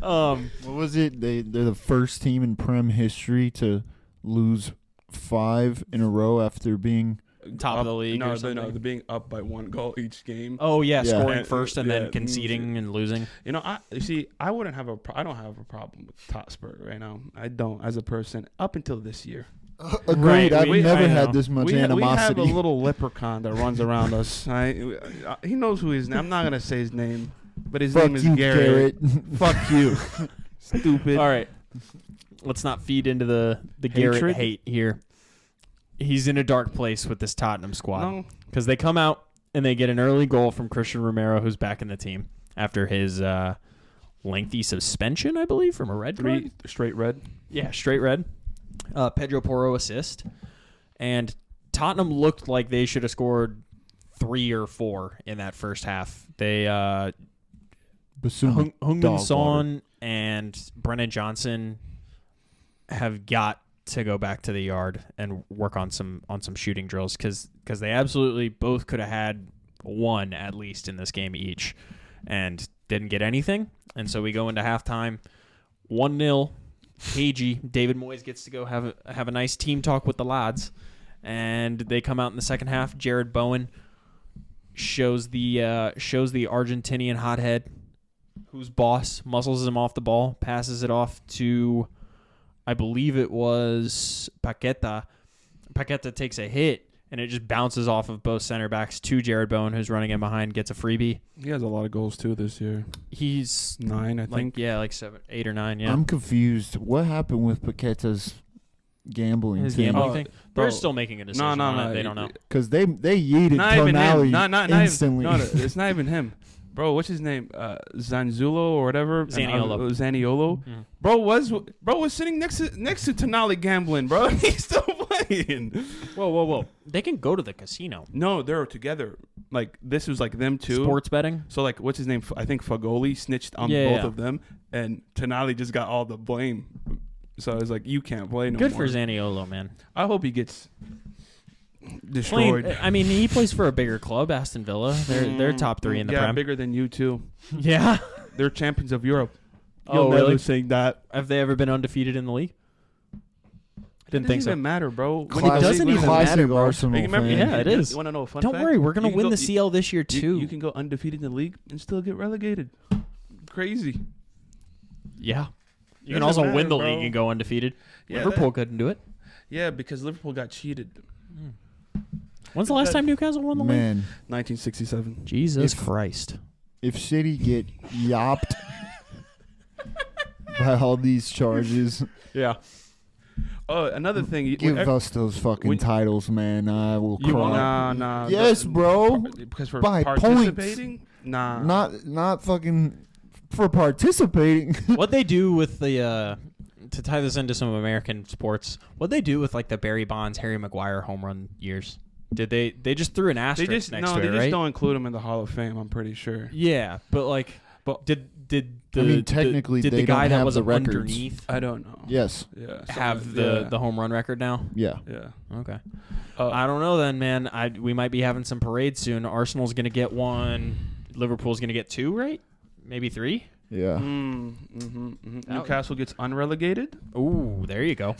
What was it? They're the first team in Prem history to lose 5 in a row after being top of the league. No, they're being up by 1 goal each game. Oh yeah, scoring first and then conceding and losing. I wouldn't have I don't have a problem with Totspur right now. I don't as a person up until this year. Agreed. I've never had this much animosity. We have a little leprechaun that runs around us. He knows who his name. I'm not going to say his name, but his name is Garrett. Fuck you. Stupid. All right. Let's not feed into the Garrett hate here. He's in a dark place with this Tottenham squad. Because they come out and they get an early goal from Christian Romero, who's back in the team after his lengthy suspension, I believe, from a red card. Straight red. Yeah, straight red. Pedro Porro assist. And Tottenham looked like they should have scored 3 or 4 in that first half. They Heung-min Son and Brennan Johnson have got to go back to the yard and work on some shooting drills because they absolutely both could have had one at least in this game each, and didn't get anything. And so we go into halftime, 1-0. KG, David Moyes gets to go have a nice team talk with the lads, and they come out in the second half. Jared Bowen shows the Argentinian hothead who's boss, muscles him off the ball, passes it off to, I believe it was Paqueta. Paqueta takes a hit, and it just bounces off of both center backs to Jared Bowen, who's running in behind, gets a freebie. He has a lot of goals, too, this year. He's 9, I think. Yeah, like 7, 8 or 9, yeah. I'm confused. What happened with Paqueta's gambling His thing? gambling thing? Bro. They're still making a decision on it. They don't know. Because they yeeted Not even him. Tonali Not instantly. No, it's not even him. Bro, what's his name? Zanzulo or whatever. Zaniolo. Mm. Bro was sitting next to Tonali gambling, bro. He's still playing. Whoa. They can go to the casino. No, they're together. Like, this was like them two. Sports betting? So, like, what's his name? I think Fagoli snitched on both of them, and Tonali just got all the blame. So I was like, you can't play no more. Good for Zaniolo, man. I hope he gets destroyed. I mean, he plays for a bigger club, Aston Villa. They're top 3 in the Prem. Yeah, bigger than you, too. Yeah. They're champions of Europe. Oh, really? Never saying that. Have they ever been undefeated in the league? Didn't think so. It doesn't even matter, bro. It doesn't even matter, bro. Arsenal fan. Yeah, it is. You want to know a fun Don't fact? worry, we're going to win the CL this year, too. You can go undefeated in the league and still get relegated. Crazy. Yeah. You can also win the league and go undefeated. Yeah, Liverpool couldn't do it. Yeah, because Liverpool got cheated. When's the last time Newcastle won the league? Man, 1967. Jesus Christ. if City get yopped by all these charges, Yeah. Oh, another thing. give us those fucking titles, man. I will cry. Nah. Yes, bro. Because for By participating? Nah. Not fucking for participating. What they do with the to tie this into some American sports, what they do with like the Barry Bonds, Harry Maguire home run years? Did they just threw an asterisk next to it, they right? just don't include them in the Hall of Fame, I'm pretty sure. Yeah, but did technically did they the guy don't that have was the records. underneath I don't know. Yes. Yeah. have the home run record now? Yeah. Yeah. Okay. I don't know then, man. We might be having some parades soon. Arsenal's going to get 1. Liverpool's going to get 2, right? Maybe 3? Yeah. Newcastle gets unrelegated. Ooh, there you go.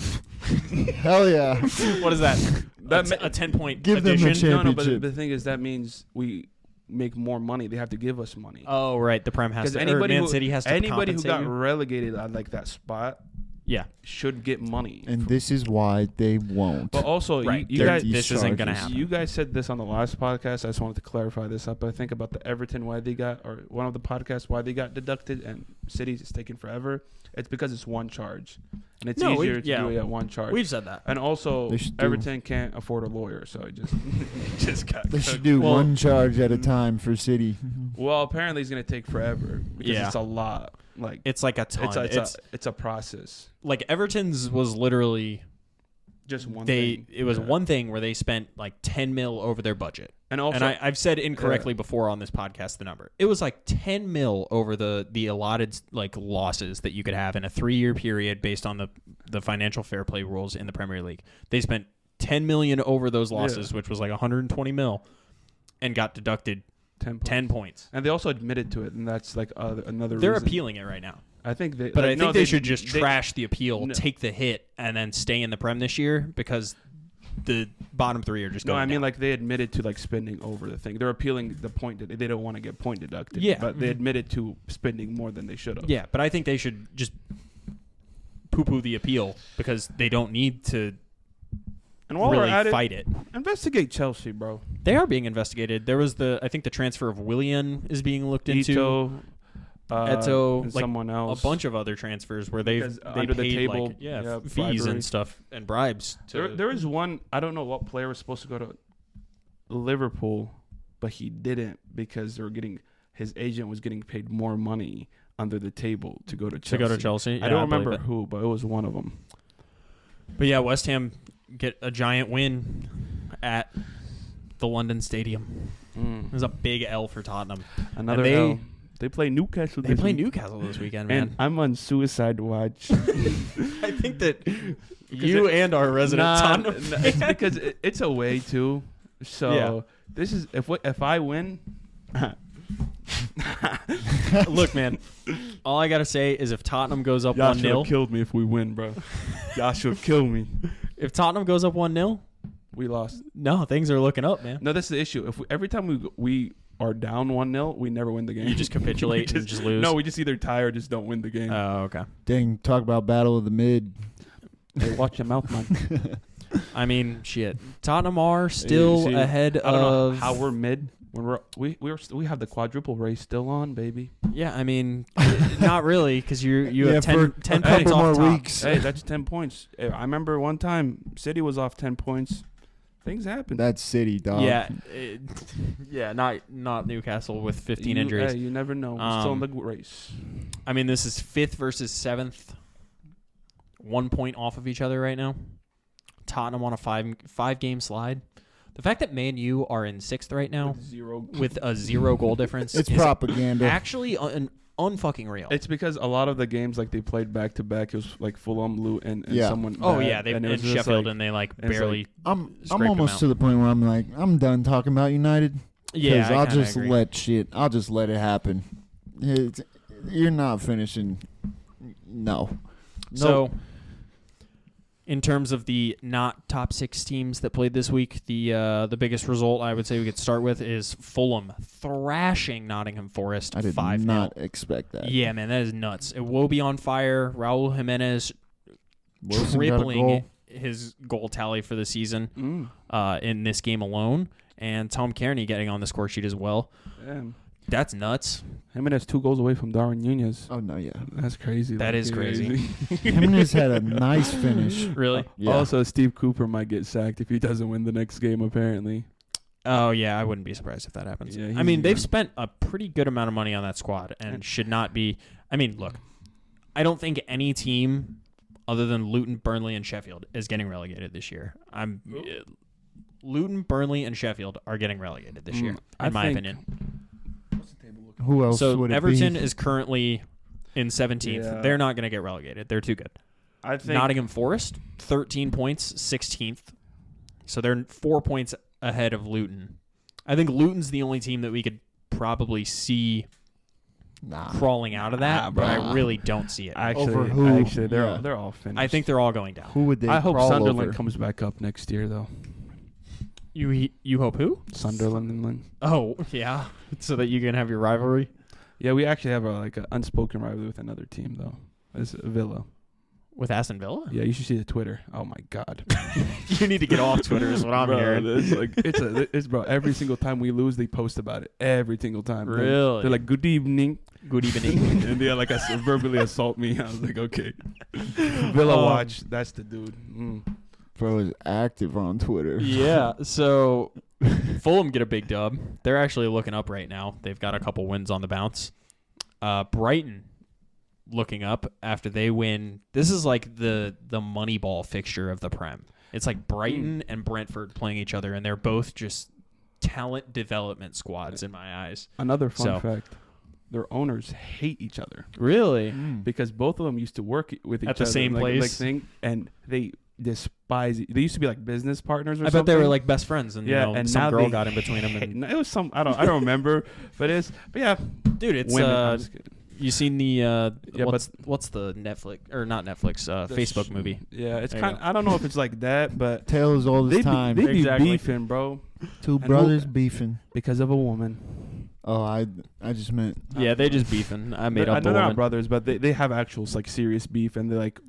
Hell yeah. What is that? That's a 10-point Give them the addition? chance. No, but Championship. the thing is that means we make more money. They have to give us money. Oh, right. The Prem has to. Anybody City has to anybody who compensate got you? relegated at like that spot, Yeah. should get money. And this is why they won't. But also, Right. you guys, This isn't going to happen. You guys said this on the last podcast. I just wanted to clarify this up. I think about the Everton why they got, or one of the podcasts why they got deducted, and City's is taking forever. It's because it's one charge, and it's easier to do it at one charge. We've said that. And also, They should do- Everton can't afford a lawyer, so it just got. They should do one charge at a time for City. Well, apparently it's gonna take forever because it's a lot. Like It's like a ton. it's a process. Like Everton's was literally Just one thing. It was one thing where they spent like 10 mil over their budget. And also, And I've said incorrectly before on this podcast the number. It was like 10 mil over the allotted like losses that you could have in a 3-year period based on the financial fair play rules in the Premier League. They spent 10 million over those losses, which was like 120 mil, and got deducted 10 points. And they also admitted to it, and that's like another They're reason. appealing it right now. I think they, But like, I think they should just they- trash the appeal, No. take the hit, and then stay in the Prem this year because the bottom 3 are just No, going I mean down. like they admitted to like spending over the thing. They're appealing the point that they don't want to get point deducted. Yeah. but they admitted to spending more than they should have. Yeah, but I think they should just poo-poo the appeal because they don't need to And while really we're at fight it. investigate Chelsea, bro. They are being investigated. There was I think the transfer of Willian is being looked into. Eto, and like someone else. A bunch of other transfers where they under the paid table, fees bribery. and stuff and bribes. There is one. I don't know what player was supposed to go to Liverpool, but he didn't because his agent was getting paid more money under the table to go to Chelsea. Yeah, I don't believe remember it. who, but it was one of them. But yeah, West Ham get a giant win at the London Stadium. It was a big L for Tottenham. Another L. They play Newcastle. They play Newcastle this weekend, man. And I'm on suicide watch. I think that you and our resident Tottenham it's because it's away too. So this is if I win. Look, man. All I gotta say is if Tottenham goes up 1-0, y'all should have killed me if we win, bro. Y'all should have killed me. If Tottenham goes up 1-0, we lost. No, things are looking up, man. No, that's the issue. If every time we are down 1-0, we never win the game. You just capitulate and just lose. No, we just either tie or just don't win the game. Oh, okay. Dang, talk about battle of the mid. Hey, watch your mouth, man. I mean, shit. Tottenham are still ahead I don't know of how we're mid. When we have the quadruple race still on, baby. Yeah, I mean, not really, because you have 10 10 points off top. weeks. Hey, that's 10 points. I remember one time City was off 10 points. Things happen. That's City, dog. Yeah, not Newcastle with 15 injuries. Hey, you never know. We're still in the race. I mean, this is 5th versus 7th. 1 point off of each other right now. Tottenham on a five-game slide. The fact that Man U are in 6th right now with a 0 goal difference it's is propaganda. actually unfucking real. It's because a lot of the games they played back to back. It was like Fulham, Luton, and someone. Oh bad, yeah, they and in Sheffield, and they barely. I'm almost to the point where I'm like, I'm done talking about United. Yeah, I'll just let it happen. You're not finishing. No. So, in terms of the not top 6 teams that played this week, the biggest result I would say we could start with is Fulham thrashing Nottingham Forest 5-0. I did not expect that. Yeah, man, that is nuts. Iwobi on fire. Raul Jimenez Wilson tripling his goal tally for the season in this game alone. And Tom Kearney getting on the score sheet as well. Damn. That's nuts. Jimenez 2 goals away from Darwin Nunez. Oh, no, yeah. That's crazy. That is crazy. Jimenez had a nice finish. Really? Yeah. Also, Steve Cooper might get sacked if he doesn't win the next game, apparently. Oh, yeah, I wouldn't be surprised if that happens. Yeah, I mean, they've spent a pretty good amount of money on that squad and should not be. I mean, look, I don't think any team other than Luton, Burnley, and Sheffield is getting relegated this year. Luton, Burnley, and Sheffield are getting relegated this year, in my opinion. Who else So would it Everton be? is currently in 17th. Yeah. They're not going to get relegated. They're too good. I think Nottingham Forest, 13 points, 16th. So they're 4 points ahead of Luton. I think Luton's the only team that we could probably see crawling out of that, but I really don't see it. Actually, they're all finished. I think they're all going down. Who would they I hope crawl Sunderland over? comes back up next year, though. You hope who? Sunderland. Oh, yeah. So that you can have your rivalry? Yeah, we actually have an unspoken rivalry with another team, though. It's Villa. With Aston Villa? Yeah, you should see the Twitter. Oh, my God. You need to get off Twitter is what I'm hearing. It's bro, every single time we lose, they post about it. Every single time. Really? They're like, good evening. Good evening. And they verbally assault me. I was like, okay. Villa watch. That's the dude. Bro is active on Twitter. Yeah, so Fulham get a big dub. They're actually looking up right now. They've got a couple wins on the bounce. Brighton looking up after they win. This is like the Moneyball fixture of the Prem. It's like Brighton and Brentford playing each other, and they're both just talent development squads in my eyes. Another fun fact. Their owners hate each other. Really? Because both of them used to work with each other. At the same place? And they despise it. They used to be like business partners or I something. bet they were like best friends, and and some now girl they got in between them. And it was some I don't remember, but yeah, dude, it's women. you seen the but what's the Netflix or not Netflix Facebook movie? Yeah, it's kind. I don't know if it's like that, but Tales all this time. They be Exactly. beefing, bro. Two brothers beefing. Because of a woman. Oh, I just meant. Yeah, they just beefing. I made up the they're woman. not brothers, but they have actual like serious beef, and they're like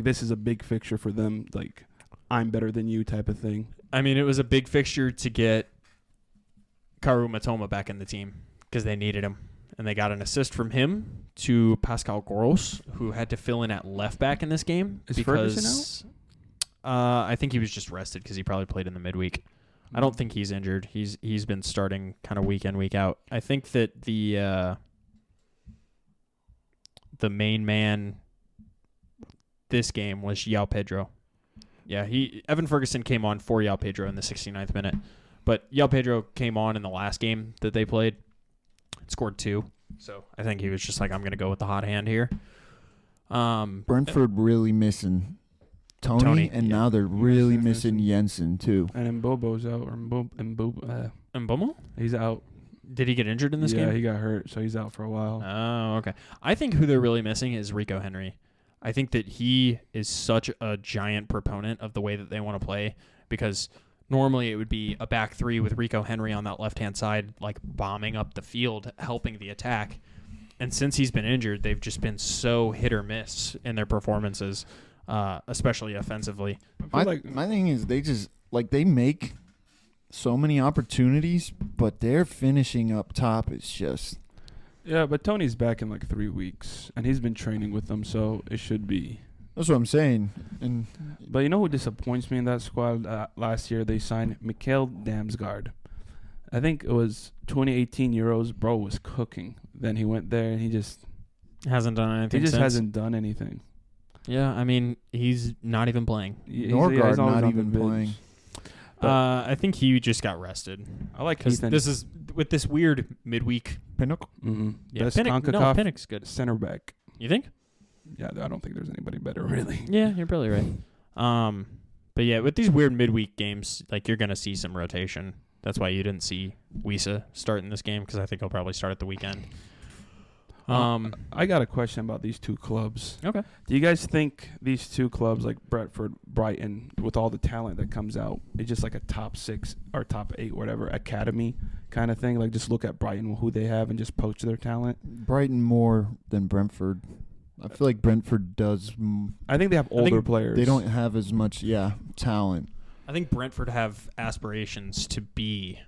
this is a big fixture for them. Like I'm better than you type of thing. I mean, it was a big fixture to get Karu Matoma back in the team because they needed him. And they got an assist from him to Pascal Gross, who had to fill in at left back in this game. Is Ferguson out? I think he was just rested because he probably played in the midweek. I don't think he's injured. He's been starting kind of week in, week out. I think that the main man this game was João Pedro. Yeah, Evan Ferguson came on for João Pedro in the 69th minute. But João Pedro came on in the last game that they played. Scored 2. So I think he was just like, I'm going to go with the hot hand here. Brentford really missing Tony, and now they're really missing Jensen too. And Mbobo's out. Mbomo? He's out. Did he get injured in this game? Yeah, he got hurt, so he's out for a while. Oh, okay. I think who they're really missing is Rico Henry. I think that he is such a giant proponent of the way that they want to play, because normally it would be a back three with Rico Henry on that left-hand side, like bombing up the field, helping the attack. And since he's been injured, they've just been so hit or miss in their performances, especially offensively. My thing is they make so many opportunities, but their finishing up top is just... Yeah, but Tony's back in like 3 weeks, and he's been training with them, so it should be. That's what I'm saying. But you know who disappoints me in that squad? Last year they signed Mikhail Damsgaard. I think it was 2018 Euros. Bro was cooking. Then he went there, and he just hasn't done anything. He just hasn't done anything. Yeah, I mean, he's not even playing. Norgard not even playing. I think he just got rested. I like because this is with this weird midweek. Pinnock? Mm-hmm. Yeah, Pinnock's good. Center back. You think? Yeah, I don't think there's anybody better, really. Yeah, you're probably right. But yeah, with these weird midweek games, like you're gonna see some rotation. That's why you didn't see Wisa start in this game, because I think he'll probably start at the weekend. I got a question about these two clubs. Okay. Do you guys think these two clubs, like Brentford, Brighton, with all the talent that comes out, it's just like a top 6 or top 8, whatever, academy kind of thing? Like just look at Brighton, who they have, and just poach their talent? Brighton more than Brentford. I feel like Brentford does. I think they have older players. They don't have as much, talent. I think Brentford have aspirations to be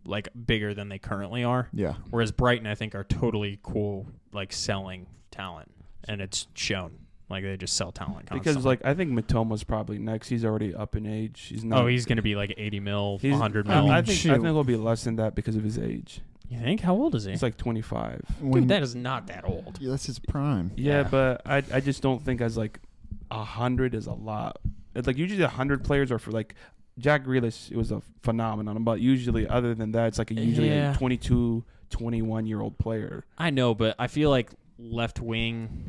like bigger than they currently are. Yeah. Whereas Brighton, I think, are totally cool, like selling talent, and it's shown. Like they just sell talent constantly. Because like I think Matoma's probably next. He's already up in age. He's not. Oh, he's going to be like 80 mil, 100 mil. I think he'll be less than that because of his age. You think? How old is he? He's like 25. Dude, that is not that old. Yeah, that's his prime. Yeah, but I just don't think as like 100 is a lot. It's like usually 100 players are for like Jack Grealish. It was a phenomenon, but usually other than that, it's like a 22, 21-year-old player. I know, but I feel like left wing,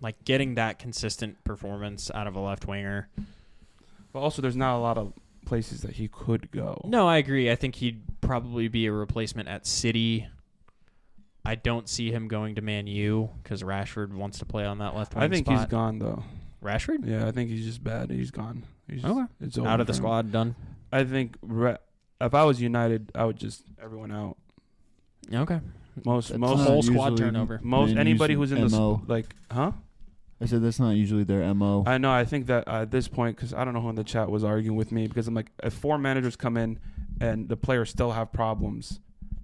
like getting that consistent performance out of a left winger. But also, there's not a lot of places that he could go. No, I agree. I think he'd probably be a replacement at City. I don't see him going to Man U because Rashford wants to play on that left wing spot. I think he's gone, though. Rashford? Yeah, I think he's just bad. He's gone. Okay. It's out of the squad, done. I think if I was United, I would just everyone out. Okay. Most whole squad turnover. Most anybody who's in the I said that's not usually their MO. I know. I think that at this point, because I don't know who in the chat was arguing with me, because I'm like, if 4 managers come in and the players still have problems,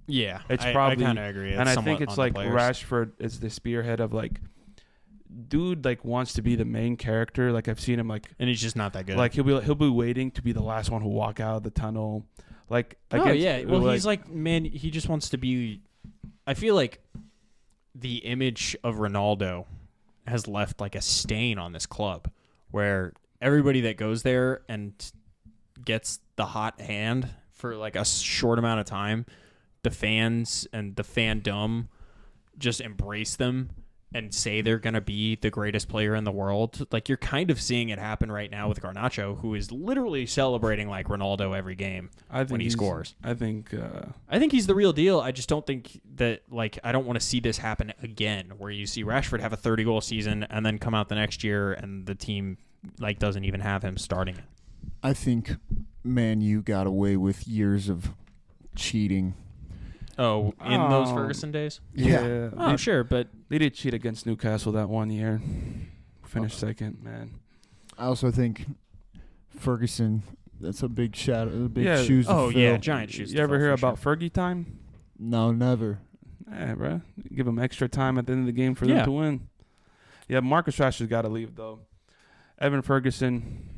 yeah, it's probably. I kind of agree. And I think it's like Rashford is the spearhead of like, dude, like wants to be the main character. Like I've seen him like, and he's just not that good. Like he'll be waiting to be the last one who walk out of the tunnel. Like yeah. Well, he's like, man, he just wants to be. I feel like the image of Ronaldo has left like a stain on this club, where everybody that goes there and gets the hot hand for like a short amount of time, the fans and the fandom just embrace them and say they're going to be the greatest player in the world. Like you're kind of seeing it happen right now with Garnacho, who is literally celebrating like Ronaldo every game when he scores. I think he's the real deal. I just don't think that I don't want to see this happen again, where you see Rashford have a 30-goal season and then come out the next year and the team doesn't even have him starting it. I think Man U got away with years of cheating. Oh, in those Ferguson days? Yeah. Oh, sure, but they did cheat against Newcastle that one year. Finished second, man. I also think Ferguson, that's a big shoes to fill. Oh, yeah, giant shoes. You ever hear about Fergie time? No, never. Yeah, bro. Give him extra time at the end of the game for them to win. Yeah, Marcus Rashford's got to leave, though. Evan Ferguson.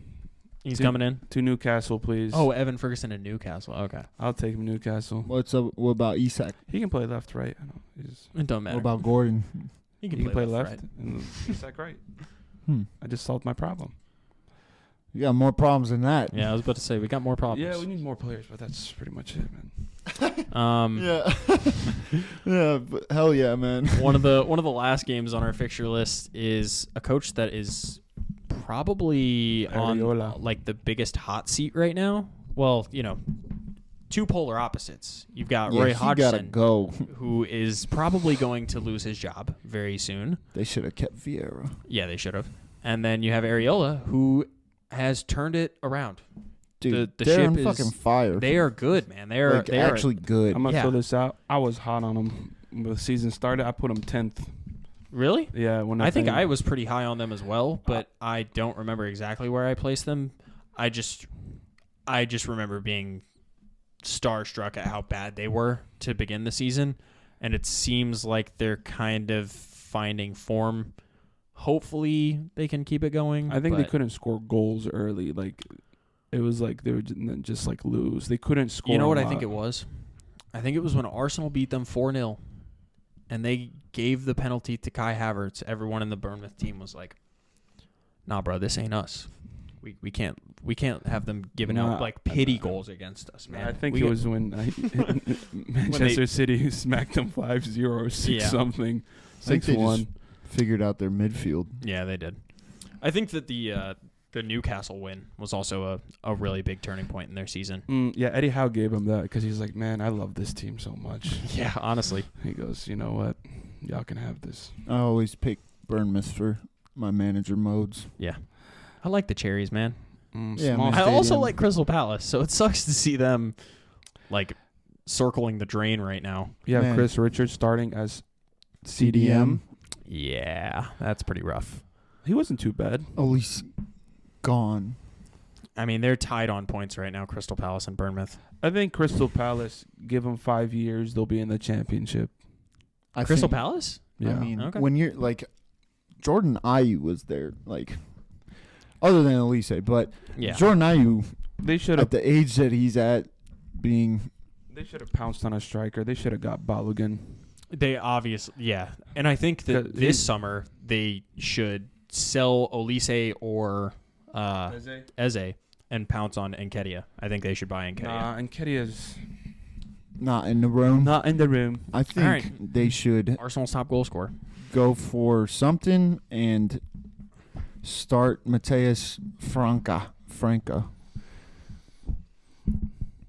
He's coming in to Newcastle, please. Oh, Evan Ferguson in Newcastle. Okay, I'll take him Newcastle. What about Isak? He can play left, right. I know. It don't matter. What about Gordon? He can play left, right. And Isak right. I just solved my problem. You got more problems than that. Yeah, I was about to say we got more problems. Yeah, we need more players, but that's pretty much it, man. Yeah. Yeah, but hell yeah, man. One of the last games on our fixture list is a coach that is probably Areola. on like the biggest hot seat right now. Well, two polar opposites. You've got Roy Hodgson, gotta go. who is probably going to lose his job very soon. They should have kept Vieira. Yeah, they should have. And then you have Areola, who has turned it around. Dude, the they're ship on is fucking fire. They are good, man. They are actually good. I'm going to throw this out. I was hot on them when the season started. I put them 10th. Really? Yeah. I think I was pretty high on them as well, but I don't remember exactly where I placed them. I just remember being starstruck at how bad they were to begin the season, and it seems like they're kind of finding form. Hopefully they can keep it going. I think they couldn't score goals early. Like, it was like they were just like lose. They couldn't score. You know what I think it was? I think it was when Arsenal beat them 4-0, and they gave the penalty to Kai Havertz. Everyone in the Bournemouth team was like, "Nah, bro, this ain't us. We can't have them giving out like pity goals against us, man." I think it was when Manchester City smacked them 5-0 or 6-something, 6-1. Figured out their midfield. Yeah, they did. I think that the Newcastle win was also a really big turning point in their season. Yeah, Eddie Howe gave him that because he's like, man, I love this team so much. Yeah, honestly. He goes, you know what? Y'all can have this. I always pick Bournemouth for my manager modes. Yeah. I like the Cherries, man. Yeah, I also like Crystal Palace, so it sucks to see them like circling the drain right now. You have Chris Richards starting as CDM. Yeah, that's pretty rough. He wasn't too bad. Oh, he's gone. I mean, they're tied on points right now, Crystal Palace and Bournemouth. I think Crystal Palace, give them 5 years, they'll be in the championship. Crystal Palace? Yeah. I mean, when you're like, Jordan Ayew was there, like, other than Elise, but Jordan Ayew, they should have, at the age that he's at, they should have pounced on a striker. They should have got Balogun. They obviously, and I think that this summer they should sell Olise or Eze and pounce on Nketiah. I think they should buy Nketiah. Nah, Nketiah's not in the room. Not in the room. I think they should Arsenal's top goal scorer. Go for something and start Mateus Franca.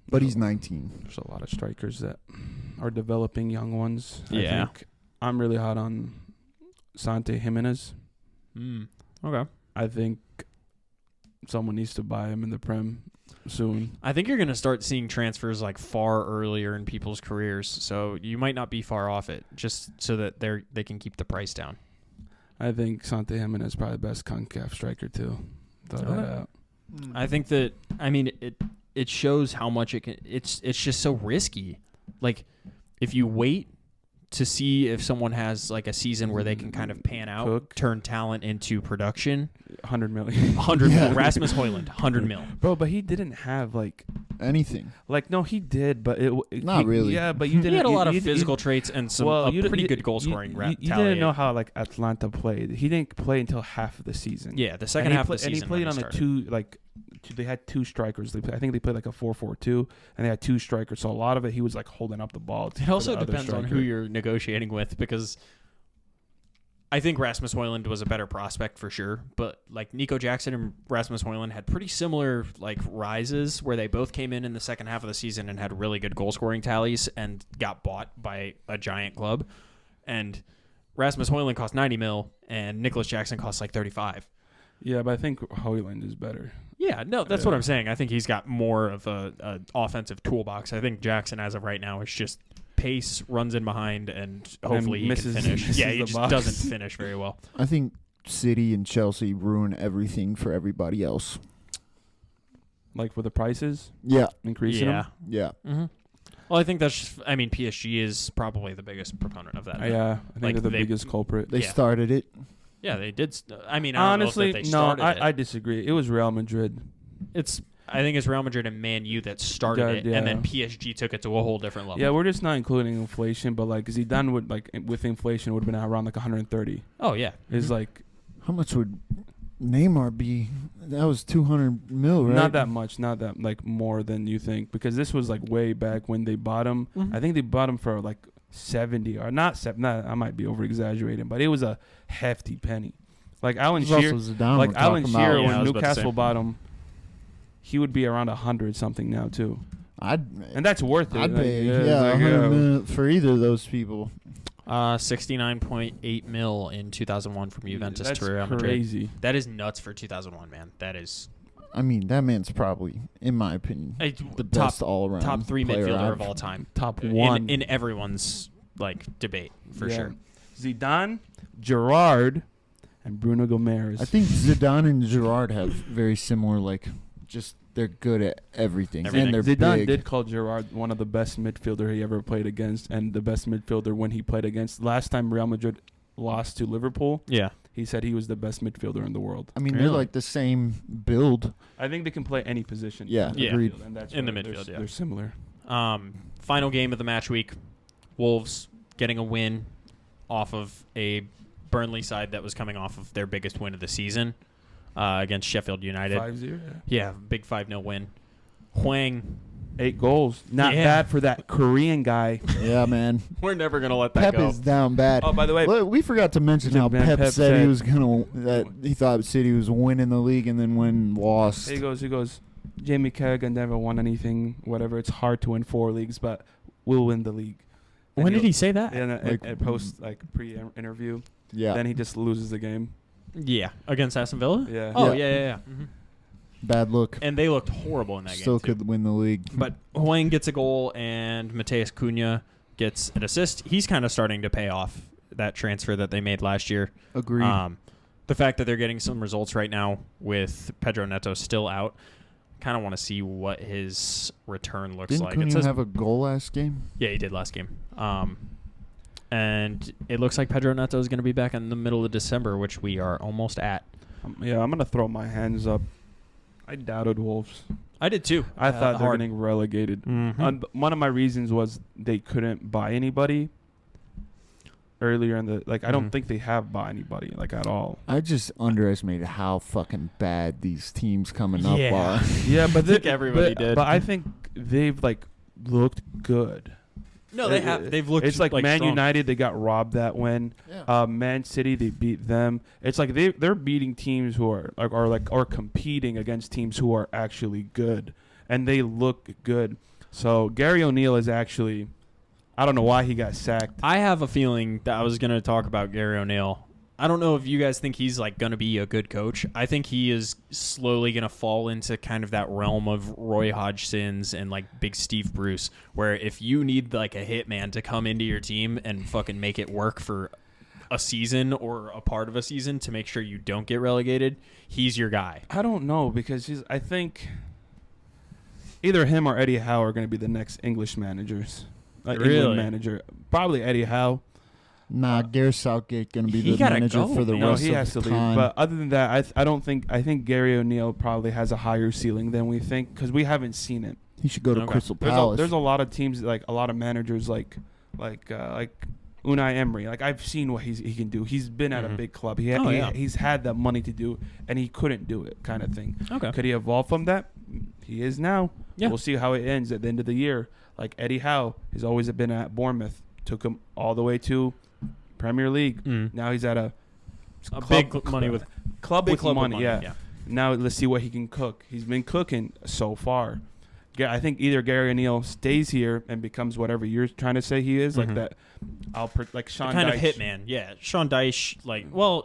But he's 19. There's a lot of strikers that are developing young ones. Yeah. I think I'm really hot on Sante Jimenez. Okay. I think someone needs to buy him in the Prem soon. I think you're going to start seeing transfers like far earlier in people's careers, so you might not be far off it, just so that they can keep the price down. I think Sante Jimenez is probably the best CONCACAF striker too. Throw that out. I think that it shows how much it can. It's just so risky. Like, if you wait to see if someone has like a season where they can kind of pan out, turn talent into production. 100 million. 100 mil. Rasmus Højlund, 100 mil. Bro, but he didn't have like anything. Like, no, he did, but not really. Yeah, but you didn't. He had a lot of physical traits and some pretty good goal scoring. You didn't know how like Atlanta played. He didn't play until half of the season. Yeah, the second half of the season. And he played on a they had two strikers. I think they played like a 4-4-2, and they had two strikers. So a lot of it, he was like holding up the ball. It also depends on who you're negotiating with, because I think Rasmus Højlund was a better prospect for sure. But like Nico Jackson and Rasmus Højlund had pretty similar like rises, where they both came in the second half of the season and had really good goal scoring tallies and got bought by a giant club. And Rasmus Højlund cost 90 mil, and Nicholas Jackson cost like 35. Yeah, but I think Højlund is better. Yeah, no, that's what I'm saying. I think he's got more of a offensive toolbox. I think Jackson, as of right now, is just pace, runs in behind, and hopefully he can finish. Yeah, he just doesn't finish very well. I think City and Chelsea ruin everything for everybody else. Like with the prices? Yeah. Increasing them? Yeah. Mm-hmm. Well, I think PSG is probably the biggest proponent of that. Yeah, I think they're the biggest culprit. They started it. Yeah, they did. I mean, honestly, don't know if they started it. I disagree. It was Real Madrid. I think it's Real Madrid and Man U that started it, and then PSG took it to a whole different level. Yeah, we're just not including inflation, but like Zidane would with inflation would have been around like 130. Oh yeah, it's like how much would Neymar be? That was 200 mil, right? Not that much, not that like more than you think, because this was like way back when they bought him. Mm-hmm. I think they bought him for like 70 or not 70. I might be over exaggerating, but it was a hefty penny. Like Alan There's Shearer. also Zidane Like we're Alan talking Shearer about. Yeah, I when was about to Newcastle say. bought him, he would be around 100 something now too, and that's worth it. I'd Like, pay it's like, 100 million for either of those people. 69.8 mil in 2001 from Juventus that's to Real Madrid. crazy. That is nuts for 2001, man. That is I mean, that man's probably, in my opinion, the best all-around top 3 player midfielder I've- of all time. Top one. in everyone's like debate for Yeah. sure. Zidane, Gerrard, and Bruno Gomes. I think Zidane and Gerrard have very similar, like, just they're good at everything. Everything. And they're Zidane big. did call Gerrard one of the best midfielder he ever played against, and the best midfielder when he played against. Last time Real Madrid lost to Liverpool, Yeah. he said he was the best midfielder in the world. I mean, Really? they're like the same build. I think they can play any position. Yeah, Yeah. agreed. And that's In the why midfield, yeah. they're similar. Final game of the match week. Wolves getting a win off of a Burnley side that was coming off of their biggest win of the season against Sheffield United. 5-0. Yeah, big 5-0 win. Hwang. 8 goals. Not Yeah. bad for that Korean guy. Yeah, man. We're never going to let that Pep go. is down bad. Oh, by the way, Look, we forgot to mention how Man, Pep said he said- was that he thought City was winning the league, and then when lost. he goes, Jamie Carragher never won anything, whatever. It's hard to win 4 leagues, but we'll win the league. When did he say that? In Like- a post, pre-interview. Yeah, Then he just loses the game. Yeah, against Aston Villa? Yeah. Oh, Yeah. yeah. Mhm. bad look. And they looked horrible in that Still game, too. could win the league. But Hwang gets a goal, and Mateus Cunha gets an assist. He's kind of starting to pay off that transfer that they made last year. Agreed. The fact that they're getting some results right now with Pedro Neto still out, kind of want to see what his return looks Didn't like. Cunha It says, have a goal last game? yeah, he did last game. And it looks like Pedro Neto is going to be back in the middle of December, which we are almost at. I'm going to throw my hands up. I doubted Wolves. I did too. I thought they were hard. getting relegated. Mhm. One of my reasons was they couldn't buy anybody earlier in the I don't Mhm. think they have bought anybody at all. I just underestimated how fucking bad these teams coming up Yeah. are. Yeah, but think everybody did. But I think they've looked good. No, they have. They've looked. It's like Man strong. United, they got robbed that win. Yeah. Man City, they beat them. It's like they're beating teams who are competing against teams who are actually good, and they look good. So Gary O'Neill is actually, I don't know why he got sacked. I have a feeling that I was going to talk about Gary O'Neill. I don't know if you guys think he's going to be a good coach. I think he is slowly going to fall into kind of that realm of Roy Hodgson's and Big Steve Bruce, where if you need a hitman to come into your team and fucking make it work for a season or a part of a season to make sure you don't get relegated, he's your guy. I don't know because I think either him or Eddie Howe are going to be the next English managers. Really? England manager. Probably Eddie Howe. Nah, Gareth Southgate going to be He the gotta manager go, for the man. No, rest he of has to the leave. time. But other than that, I think Gary O'Neill probably has a higher ceiling than we think because we haven't seen it. he should go to Okay. Crystal There's Palace. a lot of teams a lot of managers like Unai Emery. I've seen what he can do. He's been at a Mhm. big club. He's had that money to do, and he couldn't do it, kind of thing. Okay. Could he evolve from that? He is now. Yeah. We'll see how it ends at the end of the year. Like Eddie Howe has always been at Bournemouth, took him all the way to Premier League. Mm. Now he's at a Big money with club big with club with money. Yeah. Now let's see what he can cook. He's been cooking so far. I think either Gary O'Neill stays here and becomes whatever you're trying to say he is, Mhm. like that. Like Sean kind Dyche. of hitman. Yeah, Sean Dyche.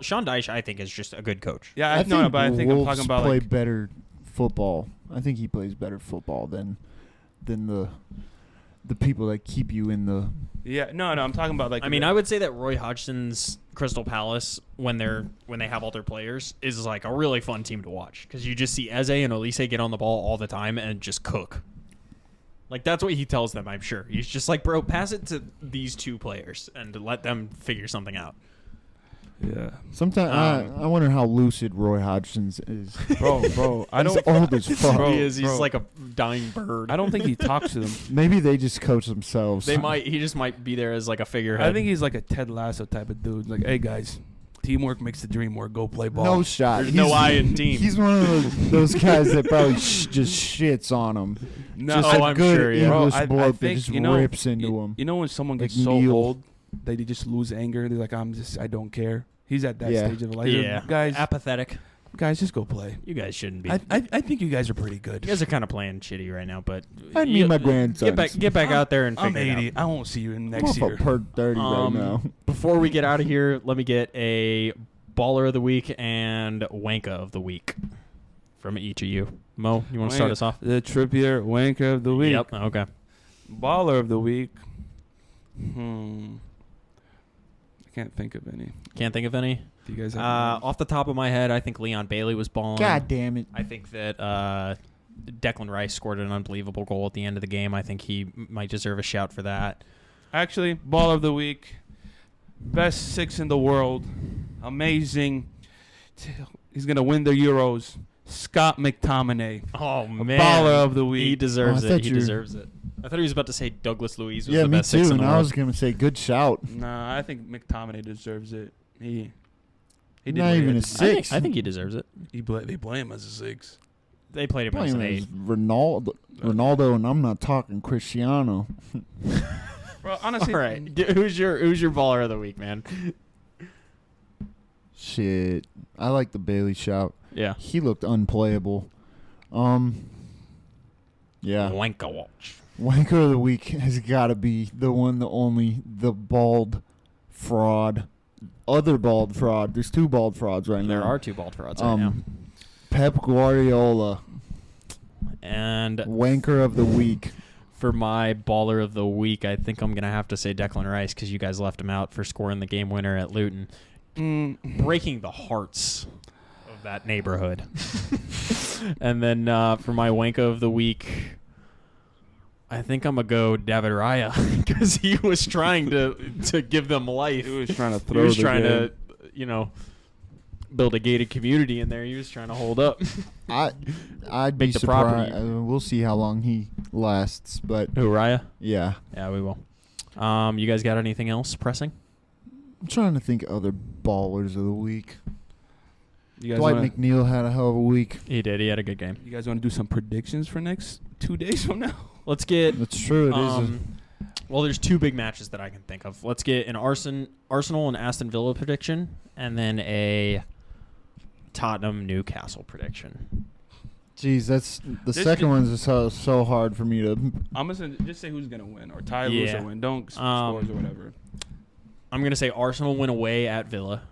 Sean Dyche, I think is just a good coach. Yeah, I think but I think I'm Wolves talking about play better football. I think he plays better football than the people that keep you in the. Yeah, no, I'm talking about I would say that Roy Hodgson's Crystal Palace, when they have all their players, is a really fun team to watch because you just see Eze and Olise get on the ball all the time and just cook. That's what he tells them. I'm sure he's just bro, pass it to these two players and let them figure something out. Yeah, Sometimes I wonder how lucid Roy Hodgson's is. bro. I He's don't. old as fuck. Bro, he is. He's bro. like a dying bird. I don't think he talks to them. Maybe they just coach themselves. He just might be there as a figurehead. I think he's like a Ted Lasso type of dude. Like, hey guys, teamwork makes the dream work. Go play ball. No shot. There's no I in team. He's one of those guys that probably just shits on him. No, Just Oh, a I'm good sure, yeah. Bro, English I bloke that think just rips into him. You know when someone Like gets so Neil. old they just lose anger. They're like, I don't care. He's at that stage of life. Yeah, guys, apathetic. Guys, just go play. You guys shouldn't be. I think you guys are pretty good. You guys are kind of playing shitty right now, but I need my grandson. Get back out there and I'm figure 80. it out. I won't see you next year. I'm per 30 right now. Before we get out of here, let me get a baller of the week and wanka of the week from each of you. Mo, you want to start us off? The Trippier wanker of the week. Yep. Okay. Baller of the week. I can't think of any. Can't think of any. Do you guys have off the top of my head, I think Leon Bailey was balling. God damn it. I think that Declan Rice scored an unbelievable goal at the end of the game. I think he might deserve a shout for that. Actually, baller of the week. Best 6 in the world. Amazing. He's going to win the Euros. Scott McTominay. Oh, man. Baller of the week. He deserves it. He deserves it. I thought he was about to say Douglas Luiz was the best me 6 too, in the and world. I was going to say good shout. Nah, I think McTominay deserves it. He did Not even a 6. I think he deserves it. They play him as a 6. They played him as an 8. Ronaldo, and I'm not talking Cristiano. Bro, honestly, all right. Who's your baller of the week, man? Shit. I like the Bailey shout. Yeah. He looked unplayable. Yeah. Wanka watch. Wanker of the week has got to be the one, the only, the bald fraud. Other bald fraud. There's 2 bald frauds right now. There are 2 bald frauds right now. Pep Guardiola. And Wanker of the week. for my baller of the week, I think I'm going to have to say Declan Rice because you guys left him out for scoring the game winner at Luton. Breaking the hearts of that neighborhood. And then for my wanka of the week, I think I'm going to go David Raya because he was trying to give them life. He was trying to throw He was the trying game. to, build a gated community in there. He was trying to hold up. I'd be surprised. We'll see how long he lasts, but Who, Raya? yeah. Yeah, we will. You guys got anything else pressing? I'm trying to think other ballers of the week. You guys Dwight wanna, McNeil had a hell of a week. He did. He had a good game. You guys want to do some predictions for next 2 days from now? Let's get... That's true. It is. Well, there's 2 big matches that I can think of. Let's get an Arsenal and Aston Villa prediction, and then a Tottenham-Newcastle prediction. Jeez, that's the second one's so hard for me to. I'm gonna just say who's gonna win or tie, lose, or win. Don't scores or whatever. I'm gonna say Arsenal win away at Villa.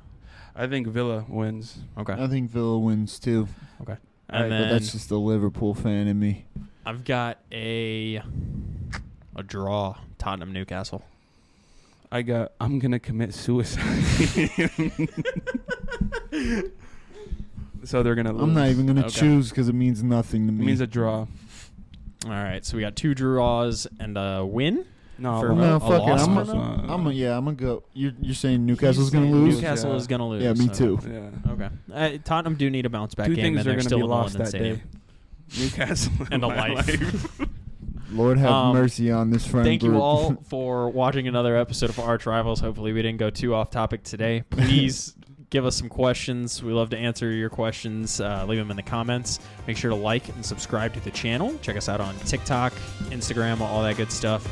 I think Villa wins. Okay. I think Villa wins too. Okay. And then But that's just the Liverpool fan in me. I've got a draw. Tottenham-Newcastle. I'm gonna commit suicide. So they're gonna lose. I'm not even gonna choose because it means nothing to me. It means a draw. All right, so we got 2 draws and a win. No, fuck it. loss I'm for gonna go. You're saying Newcastle's gonna lose? Newcastle is gonna lose. Yeah, me too. Yeah. Okay. Tottenham do need a bounce back 2 game, things and are they're gonna still be in the lost London that Stadium. day. Newcastle And a life. Lord have mercy on this friend Thank group. you all for watching another episode of Arch Rivals. Hopefully we didn't go too off topic today. Please give us some questions. We love to answer your questions. Leave them in the comments. Make sure to like and subscribe to the channel. Check us out on TikTok, Instagram, all that good stuff.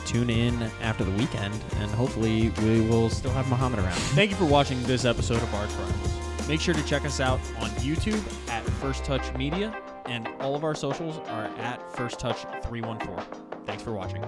Tune in after the weekend, and hopefully we will still have Muhammad around. Thank you for watching this episode of Arch Rivals. Make sure to check us out on YouTube at First Touch Media, and all of our socials are at First Touch 314. Thanks for watching.